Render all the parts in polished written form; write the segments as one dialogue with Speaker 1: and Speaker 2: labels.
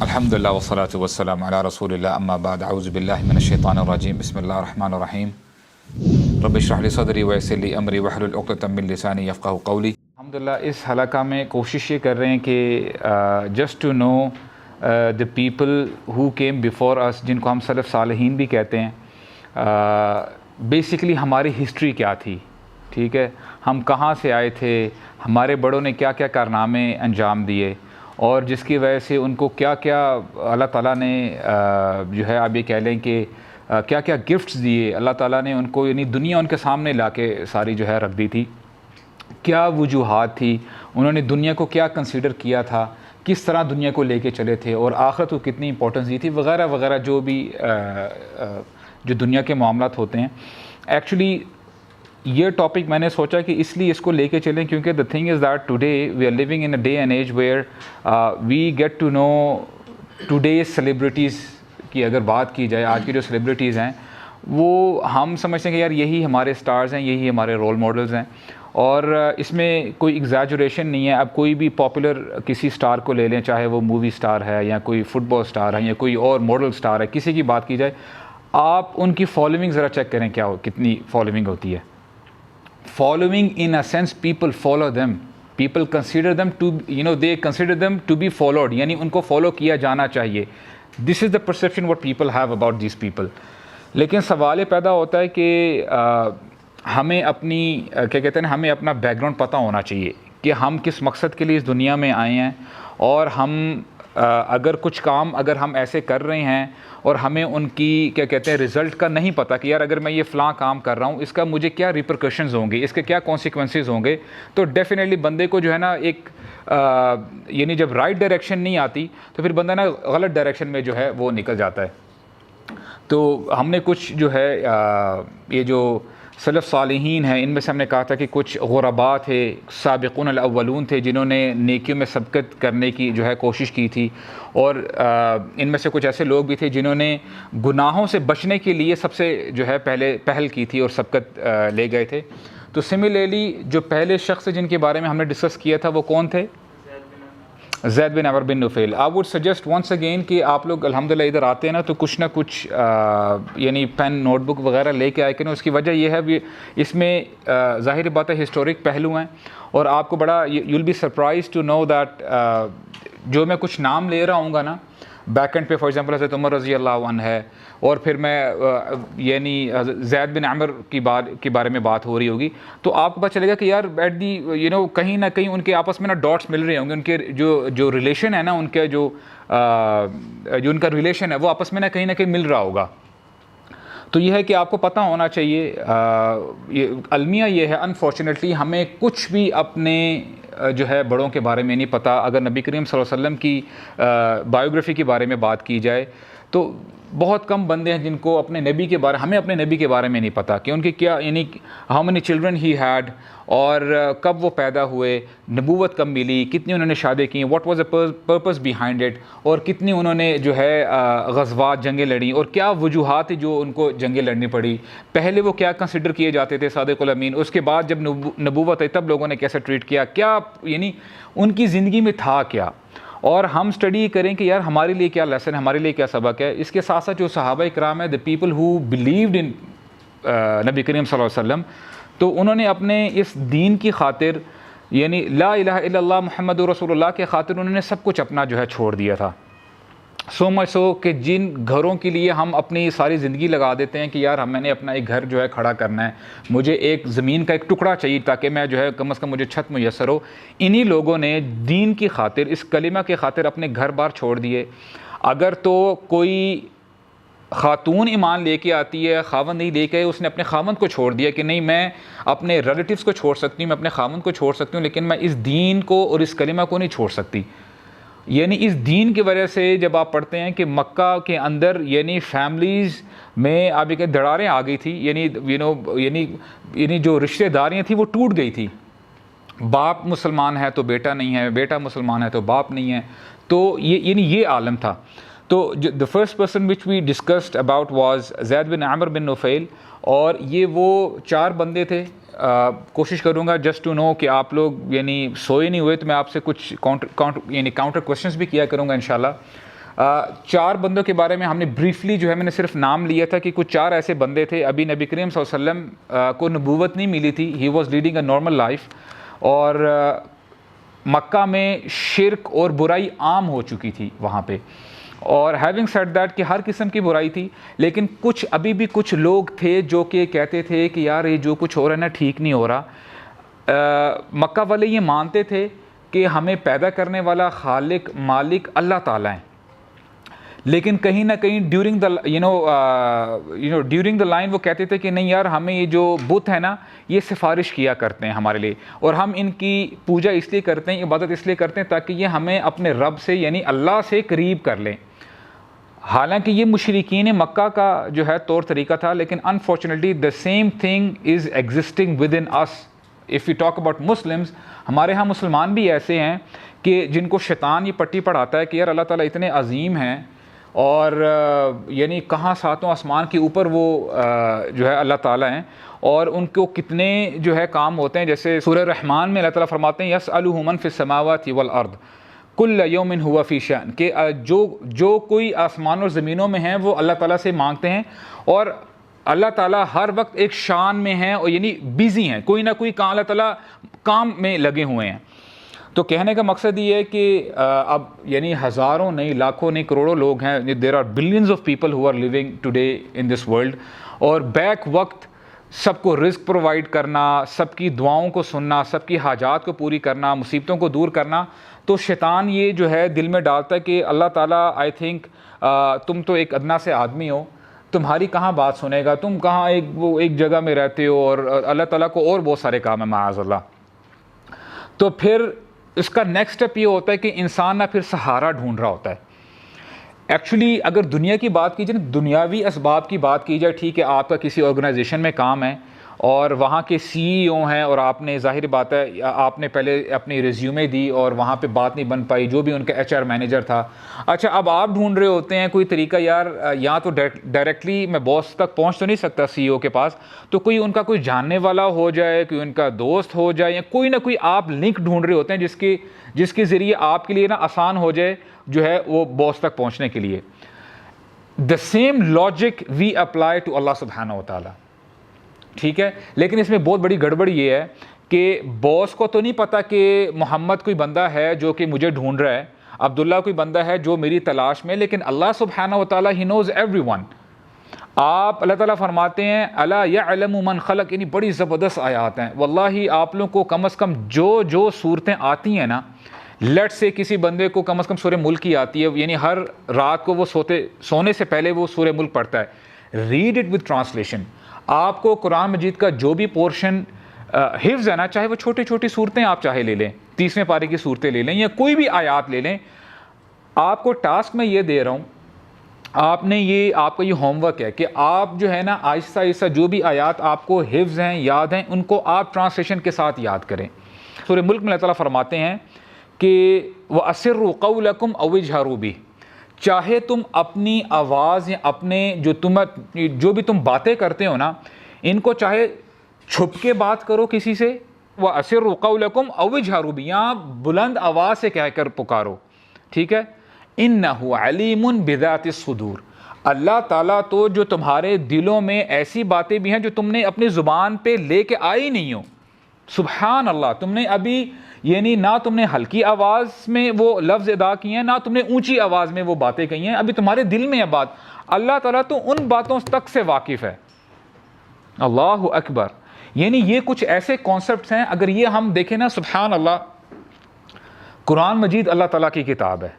Speaker 1: الحمدللہ والصلاة والسلام علی رسول اللہ اما بعد اعوذ باللہ من الشیطان الرجیم بسم اللہ الرحمن الرحیم رب اشرح لی صدری ویسر لی امری واحلل عقدۃ من لسانی یفقہوا قولی۔ الحمدللہ اس حلقہ میں کوشش یہ کر رہے ہیں کہ just to know the people who came before us، جن کو ہم سلف صالحین بھی کہتے ہیں، بیسیکلی ہماری ہسٹری کیا تھی، ٹھیک ہے، ہم کہاں سے آئے تھے، ہمارے بڑوں نے کیا کیا کارنامے انجام دیے، اور جس کی وجہ سے ان کو کیا کیا اللہ تعالیٰ نے جو ہے آپ یہ کہہ لیں کہ کیا کیا گفٹس دیے اللہ تعالیٰ نے ان کو، یعنی دنیا ان کے سامنے لا کے ساری جو ہے رکھ دی تھی، کیا وجوہات تھی، انہوں نے دنیا کو کیا کنسیڈر کیا تھا، کس طرح دنیا کو لے کے چلے تھے، اور آخرت کو کتنی امپورٹنس دی تھی، وغیرہ وغیرہ، جو بھی جو دنیا کے معاملات ہوتے ہیں۔ ایکچولی یہ ٹاپک میں نے سوچا کہ اس لیے اس کو لے کے چلیں کیونکہ the thing is that today we are living in a day and age where we get to know today's celebrities کی اگر بات کی جائے، آج کی جو سیلیبریٹیز ہیں وہ ہم سمجھتے ہیں کہ یار یہی ہمارے سٹارز ہیں، یہی ہمارے رول ماڈلز ہیں، اور اس میں کوئی ایگزیجریشن نہیں ہے۔ اب کوئی بھی پاپولر کسی سٹار کو لے لیں، چاہے وہ مووی سٹار ہے یا کوئی فٹ بال سٹار ہے یا کوئی اور ماڈل سٹار ہے، کسی کی بات کی جائے، آپ ان کی فالوئنگ ذرا چیک کریں کیا ہو، کتنی فالوئنگ ہوتی ہے۔ Following in a sense people follow them, people consider them to, they consider them to be followed، یعنی ان کو فالو کیا جانا چاہیے۔ This is the perception what people have about these people۔ لیکن سوال یہ پیدا ہوتا ہے کہ ہمیں اپنی کیا کہتے ہیں، ہمیں اپنا بیک گراؤنڈ پتہ ہونا چاہیے کہ ہم کس مقصد کے لیے اس دنیا میں آئے ہیں، اور ہم اگر کچھ کام اگر ہم ایسے کر رہے ہیں اور ہمیں ان کی کیا کہتے ہیں رزلٹ کا نہیں پتہ کہ یار اگر میں یہ فلاں کام کر رہا ہوں اس کا مجھے کیا ریپرکشنز ہوں گے، اس کے کیا کانسیکوینسز ہوں گے، تو ڈیفینیٹلی بندے کو جو ہے نا ایک یعنی جب رائٹ ڈائریکشن نہیں آتی تو پھر بندہ نا غلط ڈائریکشن میں جو ہے وہ نکل جاتا ہے۔ تو ہم نے کچھ جو ہے یہ جو سلف صالحین ہیں ان میں سے ہم نے کہا تھا کہ کچھ غرباء تھے، سابقون الاولون تھے، جنہوں نے نیکیوں میں سبقت کرنے کی جو ہے کوشش کی تھی، اور ان میں سے کچھ ایسے لوگ بھی تھے جنہوں نے گناہوں سے بچنے کے لیے سب سے جو ہے پہل کی تھی اور سبقت لے گئے تھے۔ تو سملرلی جو پہلے شخص جن کے بارے میں ہم نے ڈسکس کیا تھا وہ کون تھے؟ Zaid bin Amr bin Nufail. I would suggest once again کہ آپ لوگ الحمدللہ ادھر آتے ہیں نا تو کچھ نہ کچھ یعنی پین نوٹ بک وغیرہ لے کے آئے کریں۔ اس کی وجہ یہ ہے اس میں ظاہر بات ہے ہسٹورک پہلو ہیں، اور آپ کو بڑا you will be surprise to know that جو میں کچھ نام لے رہا ہوں گا نا بیک اینڈ پہ، فار ایگزامپل حضرت عمر رضی اللہ عنہ ہے، اور پھر میں یعنی زید بن عمر کے بارے میں بات ہو رہی ہوگی، تو آپ کو پتہ چلے گا کہ یار ایٹ دی کہیں نہ کہیں ان کے آپس میں نا ڈاٹس مل رہے ہوں گے، ان کے جو ریلیشن ہے نا، ان کے جو ان کا ریلیشن ہے وہ آپس میں نہ کہیں مل رہا ہوگا۔ تو یہ ہے کہ آپ کو پتہ ہونا چاہیے، المیہ یہ ہے انفارچونیٹلی ہمیں کچھ بھی اپنے جو ہے بڑوں کے بارے میں نہیں پتہ۔ اگر نبی کریم صلی اللہ علیہ وسلم کی بایوگرافی کے بارے میں بات کی جائے تو بہت کم بندے ہیں جن کو ہمیں اپنے نبی کے بارے میں نہیں پتہ کہ ان کے کیا، یعنی how many children he had, اور کب وہ پیدا ہوئے، نبوت کب ملی، کتنی انہوں نے شادی کی، what was a purpose behind it, اور کتنی انہوں نے جو ہے غزوات جنگیں لڑیں، اور کیا وجوہات جو ان کو جنگیں لڑنی پڑی، پہلے وہ کیا کنسیڈر کیے جاتے تھے صادق الامین، اس کے بعد جب نبوت آئی تب لوگوں نے کیسے ٹریٹ کیا، کیا یعنی ان کی زندگی میں تھا کیا، اور ہم سٹڈی کریں کہ یار ہمارے لیے کیا لیسن ہے، ہمارے لیے کیا سبق ہے۔ اس کے ساتھ ساتھ جو صحابہ کرام ہے، the people who believed in نبی کریم صلی اللہ علیہ وسلم، تو انہوں نے اپنے اس دین کی خاطر، یعنی لا الہ الا اللہ محمد رسول اللہ کے خاطر انہوں نے سب کچھ اپنا جو ہے چھوڑ دیا تھا۔ سو مچ سو کہ جن گھروں کے لیے ہم اپنی ساری زندگی لگا دیتے ہیں کہ یار میں نے اپنا ایک گھر جو ہے کھڑا کرنا ہے، مجھے ایک زمین کا ایک ٹکڑا چاہیے تاکہ میں جو ہے کم از کم مجھے چھت میسر ہو، انہی لوگوں نے دین کی خاطر، اس کلمہ کے خاطر اپنے گھر بار چھوڑ دیے۔ اگر تو کوئی خاتون ایمان لے کے آتی ہے، خاوند نہیں لے کے، اس نے اپنے خاوند کو چھوڑ دیا کہ نہیں میں اپنے ریلیٹیوز کو چھوڑ سکتی ہوں، میں اپنے خاوند کو چھوڑ سکتی ہوں، لیکن میں اس دین کو اور اس کلمہ کو نہیں چھوڑ سکتی۔ یعنی اس دین کی وجہ سے جب آپ پڑھتے ہیں کہ مکہ کے اندر یعنی فیملیز میں آپ یہ کہ دراڑیں آ گئی تھی، یعنی جو رشتہ داریاں تھیں وہ ٹوٹ گئی تھی، باپ مسلمان ہے تو بیٹا نہیں ہے، بیٹا مسلمان ہے تو باپ نہیں ہے، تو یہ عالم تھا۔ تو the first person which we discussed about was Zaid bin Amr bin نفیل، اور یہ وہ 4 بندے تھے۔ کوشش کروں گا جسٹ ٹو نو کہ آپ لوگ یعنی سوئے نہیں ہوئے تو میں آپ سے کچھ کاؤنٹر کوشچنس بھی کیا کروں گا انشاءاللہ۔ 4 بندوں کے بارے میں ہم نے بریفلی جو ہے میں نے صرف نام لیا تھا کہ کچھ 4 ایسے بندے تھے. ابھی نبی کریم صلی اللہ علیہ وسلم کو نبوت نہیں ملی تھی, he was leading a normal life, اور مکہ میں شرک اور برائی عام ہو چکی تھی وہاں پہ, اور ہیونگ سیڈ دیٹ کہ ہر قسم کی برائی تھی, لیکن ابھی بھی کچھ لوگ تھے جو کہ کہتے تھے کہ یار یہ جو کچھ ہو رہا ہے نا ٹھیک نہیں ہو رہا. مکہ والے یہ مانتے تھے کہ ہمیں پیدا کرنے والا خالق مالک اللہ تعالیٰ ہیں, لیکن کہیں نہ کہیں ڈیورنگ دا لائن وہ کہتے تھے کہ نہیں یار ہمیں یہ جو بت ہے نا یہ سفارش کیا کرتے ہیں ہمارے لیے, اور ہم ان کی پوجا اس لیے کرتے ہیں, عبادت اس لیے کرتے ہیں تاکہ یہ ہمیں اپنے رب سے یعنی اللہ سے قریب کر لیں. حالانکہ یہ مشرکین مکہ کا جو ہے طور طریقہ تھا, لیکن unfortunately the same thing is existing with in us. If you talk about Muslims, ہمارے ہاں مسلمان بھی ایسے ہیں کہ جن کو شیطان یہ پٹی پڑھاتا ہے کہ یار اللہ تعالیٰ اتنے عظیم ہیں, اور یعنی کہاں ساتوں آسمان کے اوپر وہ جو ہے اللہ تعالیٰ ہیں, اور ان کو کتنے جو ہے کام ہوتے ہیں. جیسے سورہ رحمان میں اللہ تعالیٰ فرماتے ہیں یسألہ من فی السماوات والارض کل یوم ہوا فی شأن, کہ جو کوئی آسمان اور زمینوں میں ہیں وہ اللہ تعالیٰ سے مانگتے ہیں, اور اللہ تعالیٰ ہر وقت ایک شان میں ہیں, اور یعنی بیزی ہیں, کوئی نہ کوئی کام اللہ تعالیٰ کام میں لگے ہوئے ہیں. تو کہنے کا مقصد یہ ہے کہ اب یعنی ہزاروں نہیں, لاکھوں نہیں, کروڑوں لوگ ہیں, there are billions of people who are living today in this world, اور بیک وقت سب کو رزق پرووائڈ کرنا, سب کی دعاؤں کو سننا, سب کی حاجات کو پوری کرنا, مصیبتوں کو دور کرنا. تو شیطان یہ جو ہے دل میں ڈالتا ہے کہ اللہ تعالیٰ آئی تھنک تم تو ایک ادنا سے آدمی ہو, تمہاری کہاں بات سنے گا, تم کہاں ایک جگہ میں رہتے ہو, اور اللہ تعالیٰ کو اور بہت سارے کام ہیں معاذ اللہ. تو پھر اس کا نیکسٹ اسٹیپ یہ ہوتا ہے کہ انسان نہ پھر سہارا ڈھونڈ رہا ہوتا ہے. ایکچولی اگر دنیا کی بات کی جائے, دنیاوی اسباب کی بات کی جائے, ٹھیک ہے آپ کا کسی آرگنائزیشن میں کام ہے اور وہاں کے سی ای او ہیں, اور آپ نے ظاہر بات ہے آپ نے پہلے اپنی ریزیومے دی اور وہاں پہ بات نہیں بن پائی, جو بھی ان کا ایچ آر مینیجر تھا. اچھا اب آپ ڈھونڈ رہے ہوتے ہیں کوئی طریقہ, یار یہاں تو ڈائریکٹلی میں باس تک پہنچ تو نہیں سکتا سی ای او کے پاس, تو کوئی ان کا کوئی جاننے والا ہو جائے, کوئی ان کا دوست ہو جائے, یا کوئی نہ کوئی آپ لنک ڈھونڈ رہے ہوتے ہیں جس کے ذریعے آپ کے لیے نا آسان ہو جائے جو ہے وہ باس تک پہنچنے کے لیے. The same logic we apply to اللہ سبحانہ و تعالیٰ, ٹھیک ہے. لیکن اس میں بہت بڑی گڑبڑ یہ ہے کہ باس کو تو نہیں پتا کہ محمد کوئی بندہ ہے جو کہ مجھے ڈھونڈ رہا ہے, عبداللہ کوئی بندہ ہے جو میری تلاش میں, لیکن اللہ سبحانہ و تعالیٰ ہی نوز ایوری ون. آپ اللہ تعالیٰ فرماتے ہیں الا یعلم من خلق, یعنی بڑی زبردست آیات ہیں واللہ. آپ لوگوں کو کم از کم جو صورتیں آتی ہیں نا, لیٹ سے کسی بندے کو کم از کم سورہ ملک کی آتی ہے, یعنی ہر رات کو وہ سونے سے پہلے وہ سورہ ملک پڑھتا ہے. Read it with translation. آپ کو قرآن مجید کا جو بھی پورشن حفظ ہے نا, چاہے وہ چھوٹی چھوٹی صورتیں آپ چاہے لے لیں, 30ویں پارے کی صورتیں لے لیں, یا کوئی بھی آیات لے لیں, آپ کو ٹاسک میں یہ دے رہا ہوں, آپ کا یہ ہوم ورک ہے کہ آپ جو ہے نا آہستہ آہستہ جو بھی آیات آپ کو حفظ ہیں, یاد ہیں, ان کو آپ ٹرانسلیشن کے ساتھ یاد کریں. سورہ ملک میں اللہ تعالیٰ فرماتے ہیں کہ وَأَسِرُّوا قَوْلَكُمْ أَوْ اجْهَرُوا بِهِ, چاہے تم اپنی آواز یا اپنے جو بھی تم باتیں کرتے ہو نا, ان کو چاہے چھپ کے بات کرو کسی سے, وَأَسِرُّوا قَوْلَكُمْ أَوْ اجْهَرُوا بِهِ, یا بلند آواز سے کہہ کر پکارو, ٹھیک ہے. إِنَّهُ عَلِيمٌ بِذَاتِ الصُّدُورِ, اللہ تعالیٰ تو جو تمہارے دلوں میں ایسی باتیں بھی ہیں جو تم نے اپنی زبان پہ لے کے آئی نہیں ہو. سبحان اللہ, تم نے ابھی یعنی نہ تم نے ہلکی آواز میں وہ لفظ ادا کیے ہیں, نہ تم نے اونچی آواز میں وہ باتیں کہی ہیں, ابھی تمہارے دل میں ہے بات. اللہ تعالیٰ تو ان باتوں تک سے واقف ہے. اللہ اکبر. یعنی یہ کچھ ایسے کانسیپٹس ہیں, اگر یہ ہم دیکھیں نا, سبحان اللہ, قرآن مجید اللہ تعالیٰ کی کتاب ہے,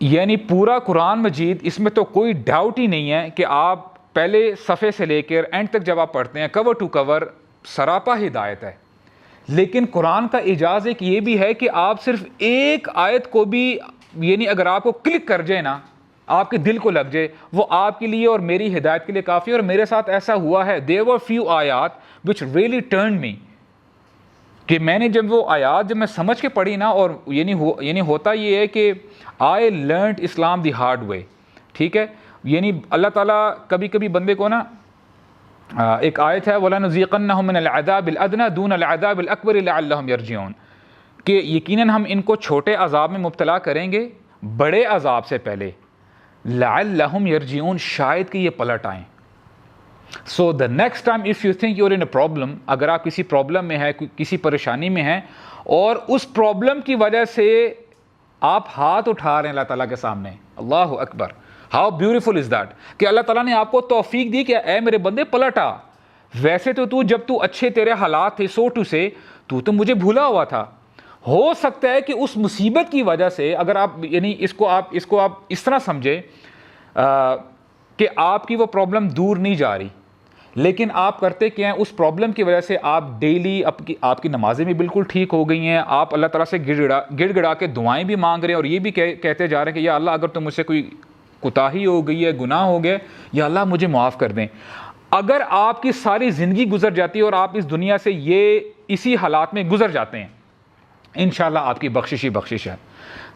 Speaker 1: یعنی پورا قرآن مجید, اس میں تو کوئی ڈاؤٹ ہی نہیں ہے کہ آپ پہلے صفحے سے لے کر اینڈ تک جب آپ پڑھتے ہیں کور ٹو کور سراپا ہدایت ہے. لیکن قرآن کا اعجاز ایک یہ بھی ہے کہ آپ صرف ایک آیت کو بھی یعنی اگر آپ کو کلک کر جائے نا, آپ کے دل کو لگ جائے, وہ آپ کے لیے اور میری ہدایت کے لیے کافی. اور میرے ساتھ ایسا ہوا ہے, there were few آیات which really turned me, کہ میں نے جب وہ آیات میں سمجھ کے پڑھی نا, اور یعنی ہوتا یہ ہے کہ I learned Islam the hard way, ٹھیک ہے. یعنی اللہ تعالیٰ کبھی کبھی بندے کو نا, ایک آیت ہے وَلَنُذِيقَنَّهُم مِّنَ الْعَذَابِ الْأَدْنَىٰ دُونَ الْعَذَابِ الْأَكْبَرِ لَعَلَّهُمْ يَرْجِعُونَ, کہ یقیناً ہم ان کو چھوٹے عذاب میں مبتلا کریں گے بڑے عذاب سے پہلے، لعلہم یرجعون، شاید کہ یہ پلٹ آئیں. So the next time if you think you are in a problem, اگر آپ کسی پرابلم میں ہیں، کسی پریشانی میں ہیں، اور اس پرابلم کی وجہ سے آپ ہاتھ اٹھا رہے ہیں اللہ تعالیٰ کے سامنے، اللہ اکبر، ہاؤ بیوٹیفل از دیٹ، کہ اللہ تعالیٰ نے آپ کو توفیق دی کہ اے میرے بندے پلٹ آ. ویسے تو جب تو اچھے تیرے حالات تھے، سو ٹو سے تو مجھے بھولا ہوا تھا. ہو سکتا ہے کہ اس مصیبت کی وجہ سے، اگر آپ یعنی اس کو آپ اس طرح سمجھے کہ آپ کی وہ پرابلم دور نہیں جا رہی، لیکن آپ کرتے کیا ہیں، اس پرابلم کی وجہ سے آپ ڈیلی آپ کی نمازیں بھی بالکل ٹھیک ہو گئی ہیں، آپ اللہ تعالیٰ سے گڑ گڑا کے دعائیں بھی مانگ رہے ہیں، اور یہ بھی کہتے جا رہے ہیں کہ یا اللہ اگر تم مجھ سے کوئی کوتاہی ہو گئی ہے، گناہ ہو گئے، یا اللہ مجھے معاف کر دیں. اگر آپ کی ساری زندگی گزر جاتی ہے اور آپ اس دنیا سے اسی حالات میں گزر جاتے ہیں، انشاءاللہ آپ کی بخشش ہی بخشش ہے.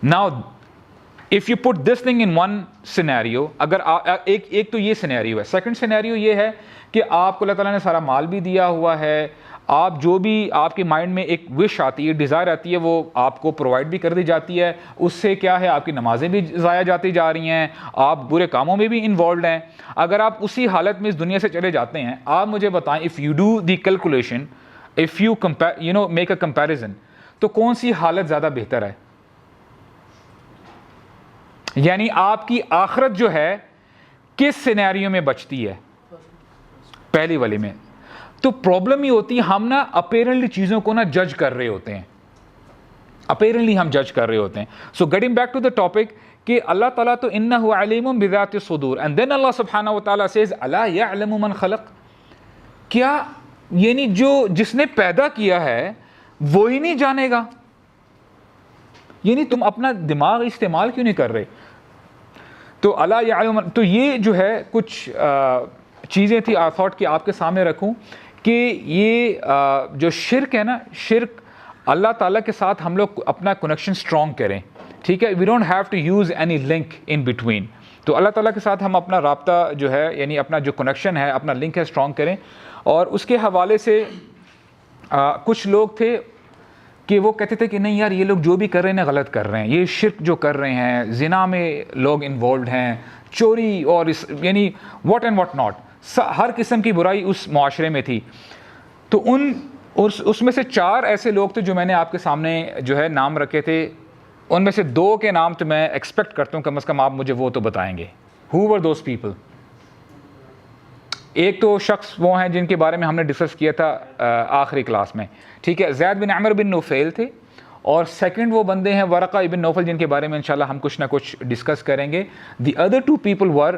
Speaker 1: Now if you put this thing in one scenario، اگر ایک تو یہ سینیریو ہے. سیکنڈ سینیریو یہ ہے کہ آپ کو اللہ تعالیٰ نے سارا مال بھی دیا ہوا ہے، آپ جو بھی آپ کے مائنڈ میں ایک وش آتی ہے، ڈیزائر آتی ہے، وہ آپ کو پرووائڈ بھی کر دی جاتی ہے. اس سے کیا ہے، آپ کی نمازیں بھی ضائع جاتی جا رہی ہیں، آپ برے کاموں میں بھی انوالوڈ ہیں. اگر آپ اسی حالت میں اس دنیا سے چلے جاتے ہیں، آپ مجھے بتائیں، if you do the calculation، if you compare make a comparison، تو کون سی حالت زیادہ بہتر ہے؟ یعنی آپ کی آخرت جو ہے کس سینیریو میں بچتی ہے؟ پہلی والی میں. تو پرابلم یہ ہوتی ہے، ہم نا اپیرنٹلی چیزوں کو نا جج کر رہے ہوتے ہیں، اپیرنٹلی ہم جج کر رہے ہوتے ہیں. So getting back to the topic, کہ اللہ تعالیٰ تو انہ علیم بذات الصدور، اینڈ دین اللہ سبحانہ و تعالیٰ سیز الا یعلم من خلق. کیا یعنی جس نے پیدا کیا ہے وہی نہیں جانے گا؟ یعنی تم اپنا دماغ استعمال کیوں نہیں کر رہے؟ تو الا یعلم، تو یہ جو ہے کچھ چیزیں تھی آئی تھاٹ کہ آپ کے سامنے رکھوں، کہ یہ جو شرک ہے نا، شرک اللہ تعالیٰ کے ساتھ ہم لوگ اپنا کنیکشن سٹرونگ کریں، ٹھیک ہے، we don't have to use any link in between. تو اللہ تعالیٰ کے ساتھ ہم اپنا رابطہ جو ہے، یعنی اپنا جو کنیکشن ہے، اپنا لنک ہے، سٹرونگ کریں. اور اس کے حوالے سے کچھ لوگ تھے کہ وہ کہتے تھے کہ نہیں یار، یہ لوگ جو بھی کر رہے ہیں غلط کر رہے ہیں، یہ شرک جو کر رہے ہیں، زنا میں لوگ انوالوڈ ہیں، چوری اور یعنی واٹ اینڈ واٹ ناٹ، ہر قسم کی برائی اس معاشرے میں تھی. تو اس میں سے 4 ایسے لوگ تھے جو میں نے آپ کے سامنے جو ہے نام رکھے تھے. ان میں سے 2 کے نام تو میں ایکسپیکٹ کرتا ہوں کم از کم آپ مجھے وہ تو بتائیں گے. ہو ور دوز پیپل؟ ایک تو شخص وہ ہیں جن کے بارے میں ہم نے ڈسکس کیا تھا آخری کلاس میں، ٹھیک ہے، زید بن عمر بن نوفیل تھے. اور سیکنڈ وہ بندے ہیں ورقہ ابن نوفل، جن کے بارے میں انشاءاللہ ہم کچھ نہ کچھ ڈسکس کریں گے. The other 2 people were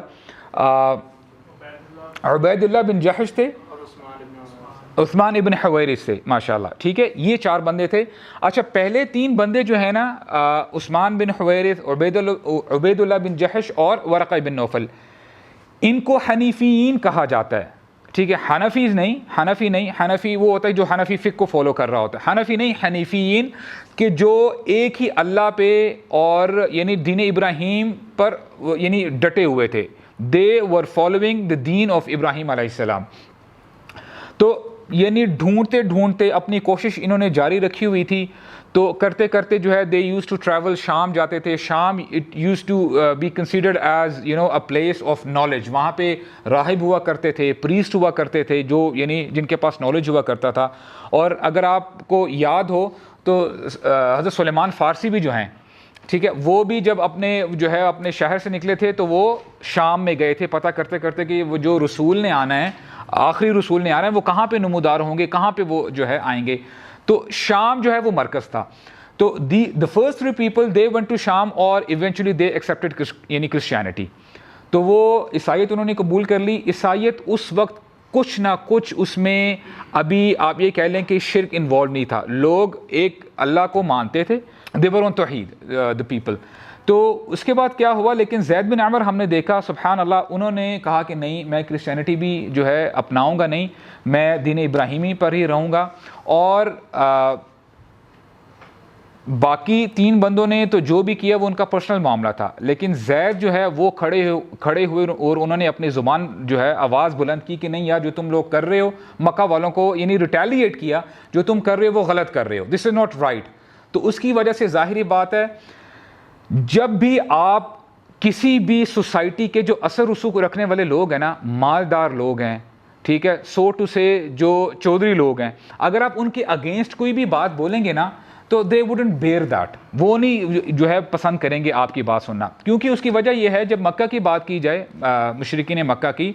Speaker 1: Ubaidullah bin Jahsh تھے، عثمان ابن حویرث سے، ماشاءاللہ، ٹھیک ہے، یہ 4 بندے تھے. اچھا، پہلے 3 بندے جو ہیں نا، عثمان بن حویرث، عبید اللہ بن جحش اور ورقہ ابن نوفل، ان کو حنیفیین کہا جاتا ہے، ٹھیک ہے. حنفی نہیں، حنفی وہ ہوتا ہے جو حنفی فقہ کو فالو کر رہا ہوتا ہے. حنفی نہیں، حنیفیین، کہ جو ایک ہی اللہ پہ اور یعنی دین ابراہیم پر یعنی ڈٹے ہوئے تھے. دے ور فالوئنگ دا دین آف ابراہیم علیہ السلام. تو یعنی ڈھونڈتے اپنی کوشش انہوں نے جاری رکھی ہوئی تھی. تو کرتے کرتے جو ہے دے یوز ٹو ٹریول، شام جاتے تھے. Sham it used to be considered as a place of knowledge. وہاں پہ راہب ہوا کرتے تھے، پریسٹ ہوا کرتے تھے، جو یعنی جن کے پاس نالج ہوا کرتا تھا. اور اگر آپ کو یاد ہو تو حضرت سلیمان فارسی بھی جو ہیں، ٹھیک ہے، وہ بھی جب اپنے شہر سے نکلے تھے تو وہ شام میں گئے تھے پتہ کرتے کرتے کہ وہ جو رسول نے آنا ہے، آخری رسول نے آنا ہے، وہ کہاں پہ نمودار ہوں گے، کہاں پہ وہ جو ہے آئیں گے. تو شام جو ہے وہ مرکز تھا. تو the first 3 people they went to شام اور eventually they accepted یعنی کرسچینٹی. تو وہ عیسائیت انہوں نے قبول کر لی. عیسائیت اس وقت کچھ نہ کچھ اس میں ابھی آپ یہ کہہ لیں کہ شرک انوالو نہیں تھا. لوگ ایک اللہ کو مانتے تھے، they were on توحید the people. تو اس کے بعد کیا ہوا، لیکن زید بن عمر ہم نے دیکھا سبحان اللہ، انہوں نے کہا کہ نہیں، میں کرسچینٹی بھی جو ہے اپناؤں گا نہیں، میں دین ابراہیمی پر ہی رہوں گا. اور باقی 3 بندوں نے تو جو بھی کیا وہ ان کا پرسنل معاملہ تھا. لیکن زید جو ہے وہ کھڑے ہوئے اور انہوں نے اپنی زبان جو ہے آواز بلند کی کہ نہیں یار، جو تم لوگ کر رہے ہو، مکہ والوں کو یعنی ریٹیلیٹ کیا، جو تم کر رہے ہو وہ غلط کر رہے ہو، دس از ناٹ رائٹ. تو اس کی وجہ سے ظاہری بات ہے جب بھی آپ کسی بھی سوسائٹی کے جو اثر رسوخ رکھنے والے لوگ ہیں نا، مالدار لوگ ہیں، ٹھیک ہے، سو ٹو سے جو چودھری لوگ ہیں، اگر آپ ان کے اگینسٹ کوئی بھی بات بولیں گے نا تو دے ووڈنٹ بیئر دیٹ، وہ نہیں جو ہے پسند کریں گے آپ کی بات سننا. کیونکہ اس کی وجہ یہ ہے، جب مکہ کی بات کی جائے، مشرکین مکہ کی،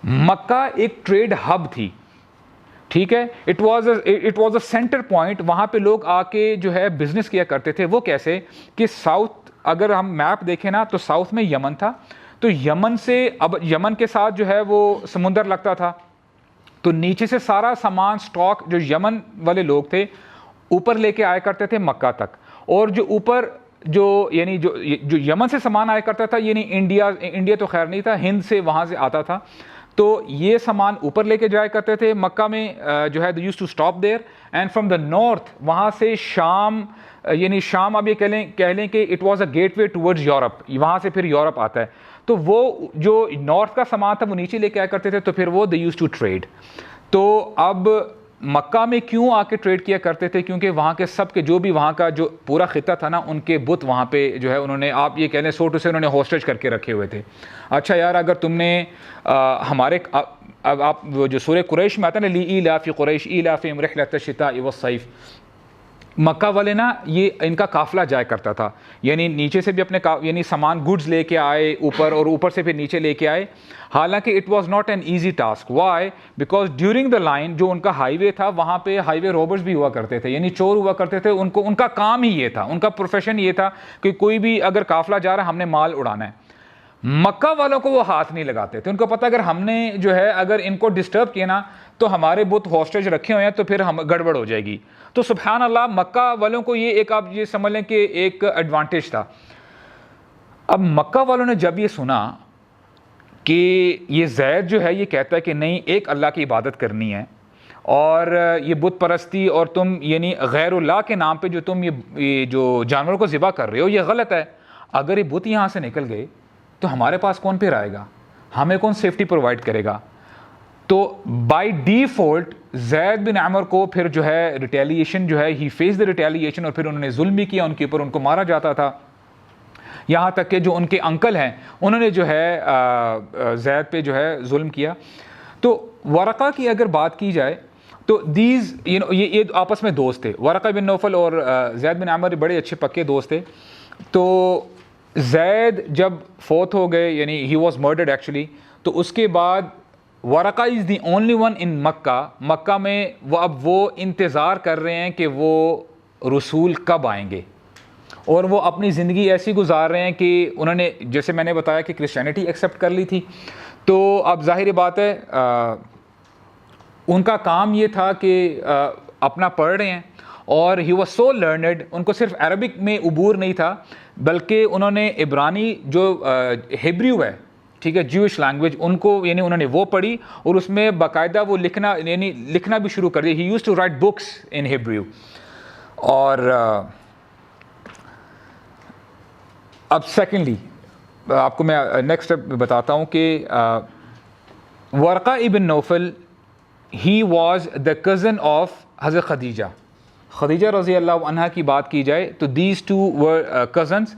Speaker 1: مکہ ایک ٹریڈ ہب تھی، ٹھیک ہے، it was a centre point. وہاں پہ لوگ آ کے جو ہے بزنس کیا کرتے تھے. وہ کیسے کہ ساؤتھ، اگر ہم میپ دیکھیں نا تو ساؤتھ میں یمن تھا، تو یمن سے، اب یمن کے ساتھ جو ہے وہ سمندر لگتا تھا، تو نیچے سے سارا سامان سٹاک جو یمن والے لوگ تھے اوپر لے کے آیا کرتے تھے مکہ تک. اور جو اوپر یعنی جو یمن سے سامان آیا کرتا تھا، یعنی انڈیا تو خیر نہیں تھا، ہند سے وہاں سے آتا تھا، تو یہ سامان اوپر لے کے جایا کرتے تھے مکہ میں جو ہے used to stop there. And from the north, وہاں سے شام، یعنی شام اب یہ کہہ لیں کہ it was a gateway towards Europe, وہاں سے پھر یورپ آتا ہے. تو وہ جو نارتھ کا سامان تھا وہ نیچے لے کے آیا کرتے تھے، تو پھر وہ دے یوز ٹو ٹریڈ. تو اب مکہ میں کیوں آ کے ٹریڈ کیا کرتے تھے؟ کیونکہ وہاں کے سب کے جو بھی وہاں کا جو پورا خطہ تھا نا، ان کے بت وہاں پہ جو ہے انہوں نے، آپ یہ کہہ لیں سو ٹو سے انہوں نے ہوسٹیج کر کے رکھے ہوئے تھے. اچھا یار، اگر تم نے ہمارے، اب آپ جو سورہ قریش میں آتا ہے نا، لی ایلاف قریش ایلافہم رحلۃ الشتاء والصیف، مکہ والے نا یہ ان کا قافلہ جایا کرتا تھا، یعنی نیچے سے بھی اپنے یعنی سامان گڈز لے کے آئے اوپر، اور اوپر سے پھر نیچے لے کے آئے. حالانکہ it was not an easy task. Why? Because during the line جو ان کا ہائی وے تھا، وہاں پہ ہائی وے روبرز بھی ہوا کرتے تھے، یعنی چور ہوا کرتے تھے. ان کا کام ہی یہ تھا، ان کا پروفیشن یہ تھا کہ کوئی بھی اگر قافلہ جا رہا ہے، ہم نے مال اڑانا ہے. مکہ والوں کو وہ ہاتھ نہیں لگاتے تھے. ان کو پتہ اگر ہم نے جو ہے اگر ان کو ڈسٹرب کیا نا تو ہمارے بت ہوسٹیج رکھے ہوئے ہیں، تو پھر ہم گڑبڑ ہو جائے گی. تو سبحان اللہ، مکہ والوں کو یہ ایک، آپ یہ سمجھ لیں کہ ایک ایڈوانٹیج تھا. اب مکہ والوں نے جب یہ سنا کہ یہ زید جو ہے یہ کہتا ہے کہ نہیں، ایک اللہ کی عبادت کرنی ہے، اور یہ بت پرستی اور تم یعنی غیر اللہ کے نام پہ جو تم یہ جو جانوروں کو ذبح کر رہے ہو، یہ غلط ہے. اگر یہ بت یہاں سے نکل گئے تو ہمارے پاس کون پھر آئے گا؟ ہمیں کون سیفٹی پرووائڈ کرے گا؟ تو بائی ڈیفالٹ زید بن عمر کو پھر جو ہے ریٹیلیشن جو ہے، ہی فیس دا ریٹیلیشن، اور پھر انہوں نے ظلم بھی کیا ان کے اوپر، ان کو مارا جاتا تھا. یہاں تک کہ جو ان کے انکل ہیں انہوں نے جو ہے زید پہ جو ہے ظلم کیا. تو ورقہ کی اگر بات کی جائے تو دیز یہ آپس میں دوست تھے. ورقہ بن نوفل اور زید بن عمر بڑے اچھے پکے دوست تھے. تو زید جب فوت ہو گئے، یعنی ہی واز مرڈرڈ ایکچولی، تو اس کے بعد ورقہ از دی اونلی ون ان مکہ میں اب وہ انتظار کر رہے ہیں کہ وہ رسول کب آئیں گے، اور وہ اپنی زندگی ایسی گزار رہے ہیں کہ انہوں نے، جیسے میں نے بتایا کہ کرسچینٹی ایکسیپٹ کر لی تھی. تو اب ظاہر بات ہے ان کا کام یہ تھا کہ اپنا پڑھ رہے ہیں، اور ہی واز سو لرنڈ. ان کو صرف عربک میں عبور نہیں تھا، بلکہ انہوں نے عبرانی جو ہیبریو ہے، ٹھیک ہے، جیوش لینگویج، ان کو یعنی انہوں نے وہ پڑھی، اور اس میں باقاعدہ وہ لکھنا، یعنی لکھنا بھی شروع کر دیا. He used to write books in Hebrew. اور اب سیکنڈلی آپ کو میں نیکسٹ بتاتا ہوں کہ ورقہ ابن Nawfal he was the cousin of حضرت خدیجہ رضی اللہ عنہا کی بات کی جائے تو these two were cousins.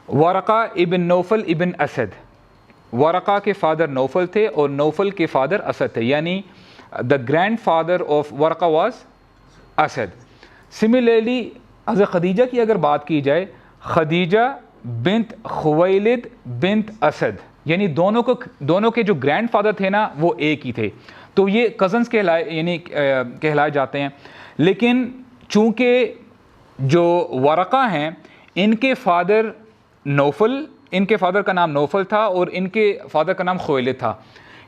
Speaker 1: Waraqah ابن نوفل ابن اسد، ورقہ کے فادر نوفل تھے اور نوفل کے فادر اسد تھے، یعنی the grandfather of Waraqa was Asad. Similarly حضرت خدیجہ کی اگر بات کی جائے، خدیجہ بنت خویلد بنت اسد، یعنی دونوں کے جو گرینڈ فادر تھے نا وہ ایک ہی تھے. تو یہ کزنس کہلائے جاتے ہیں. لیکن چونکہ جو ورقہ ہیں ان کے فادر نوفل، ان کے فادر کا نام نوفل تھا اور ان کے فادر کا نام خویلد تھا،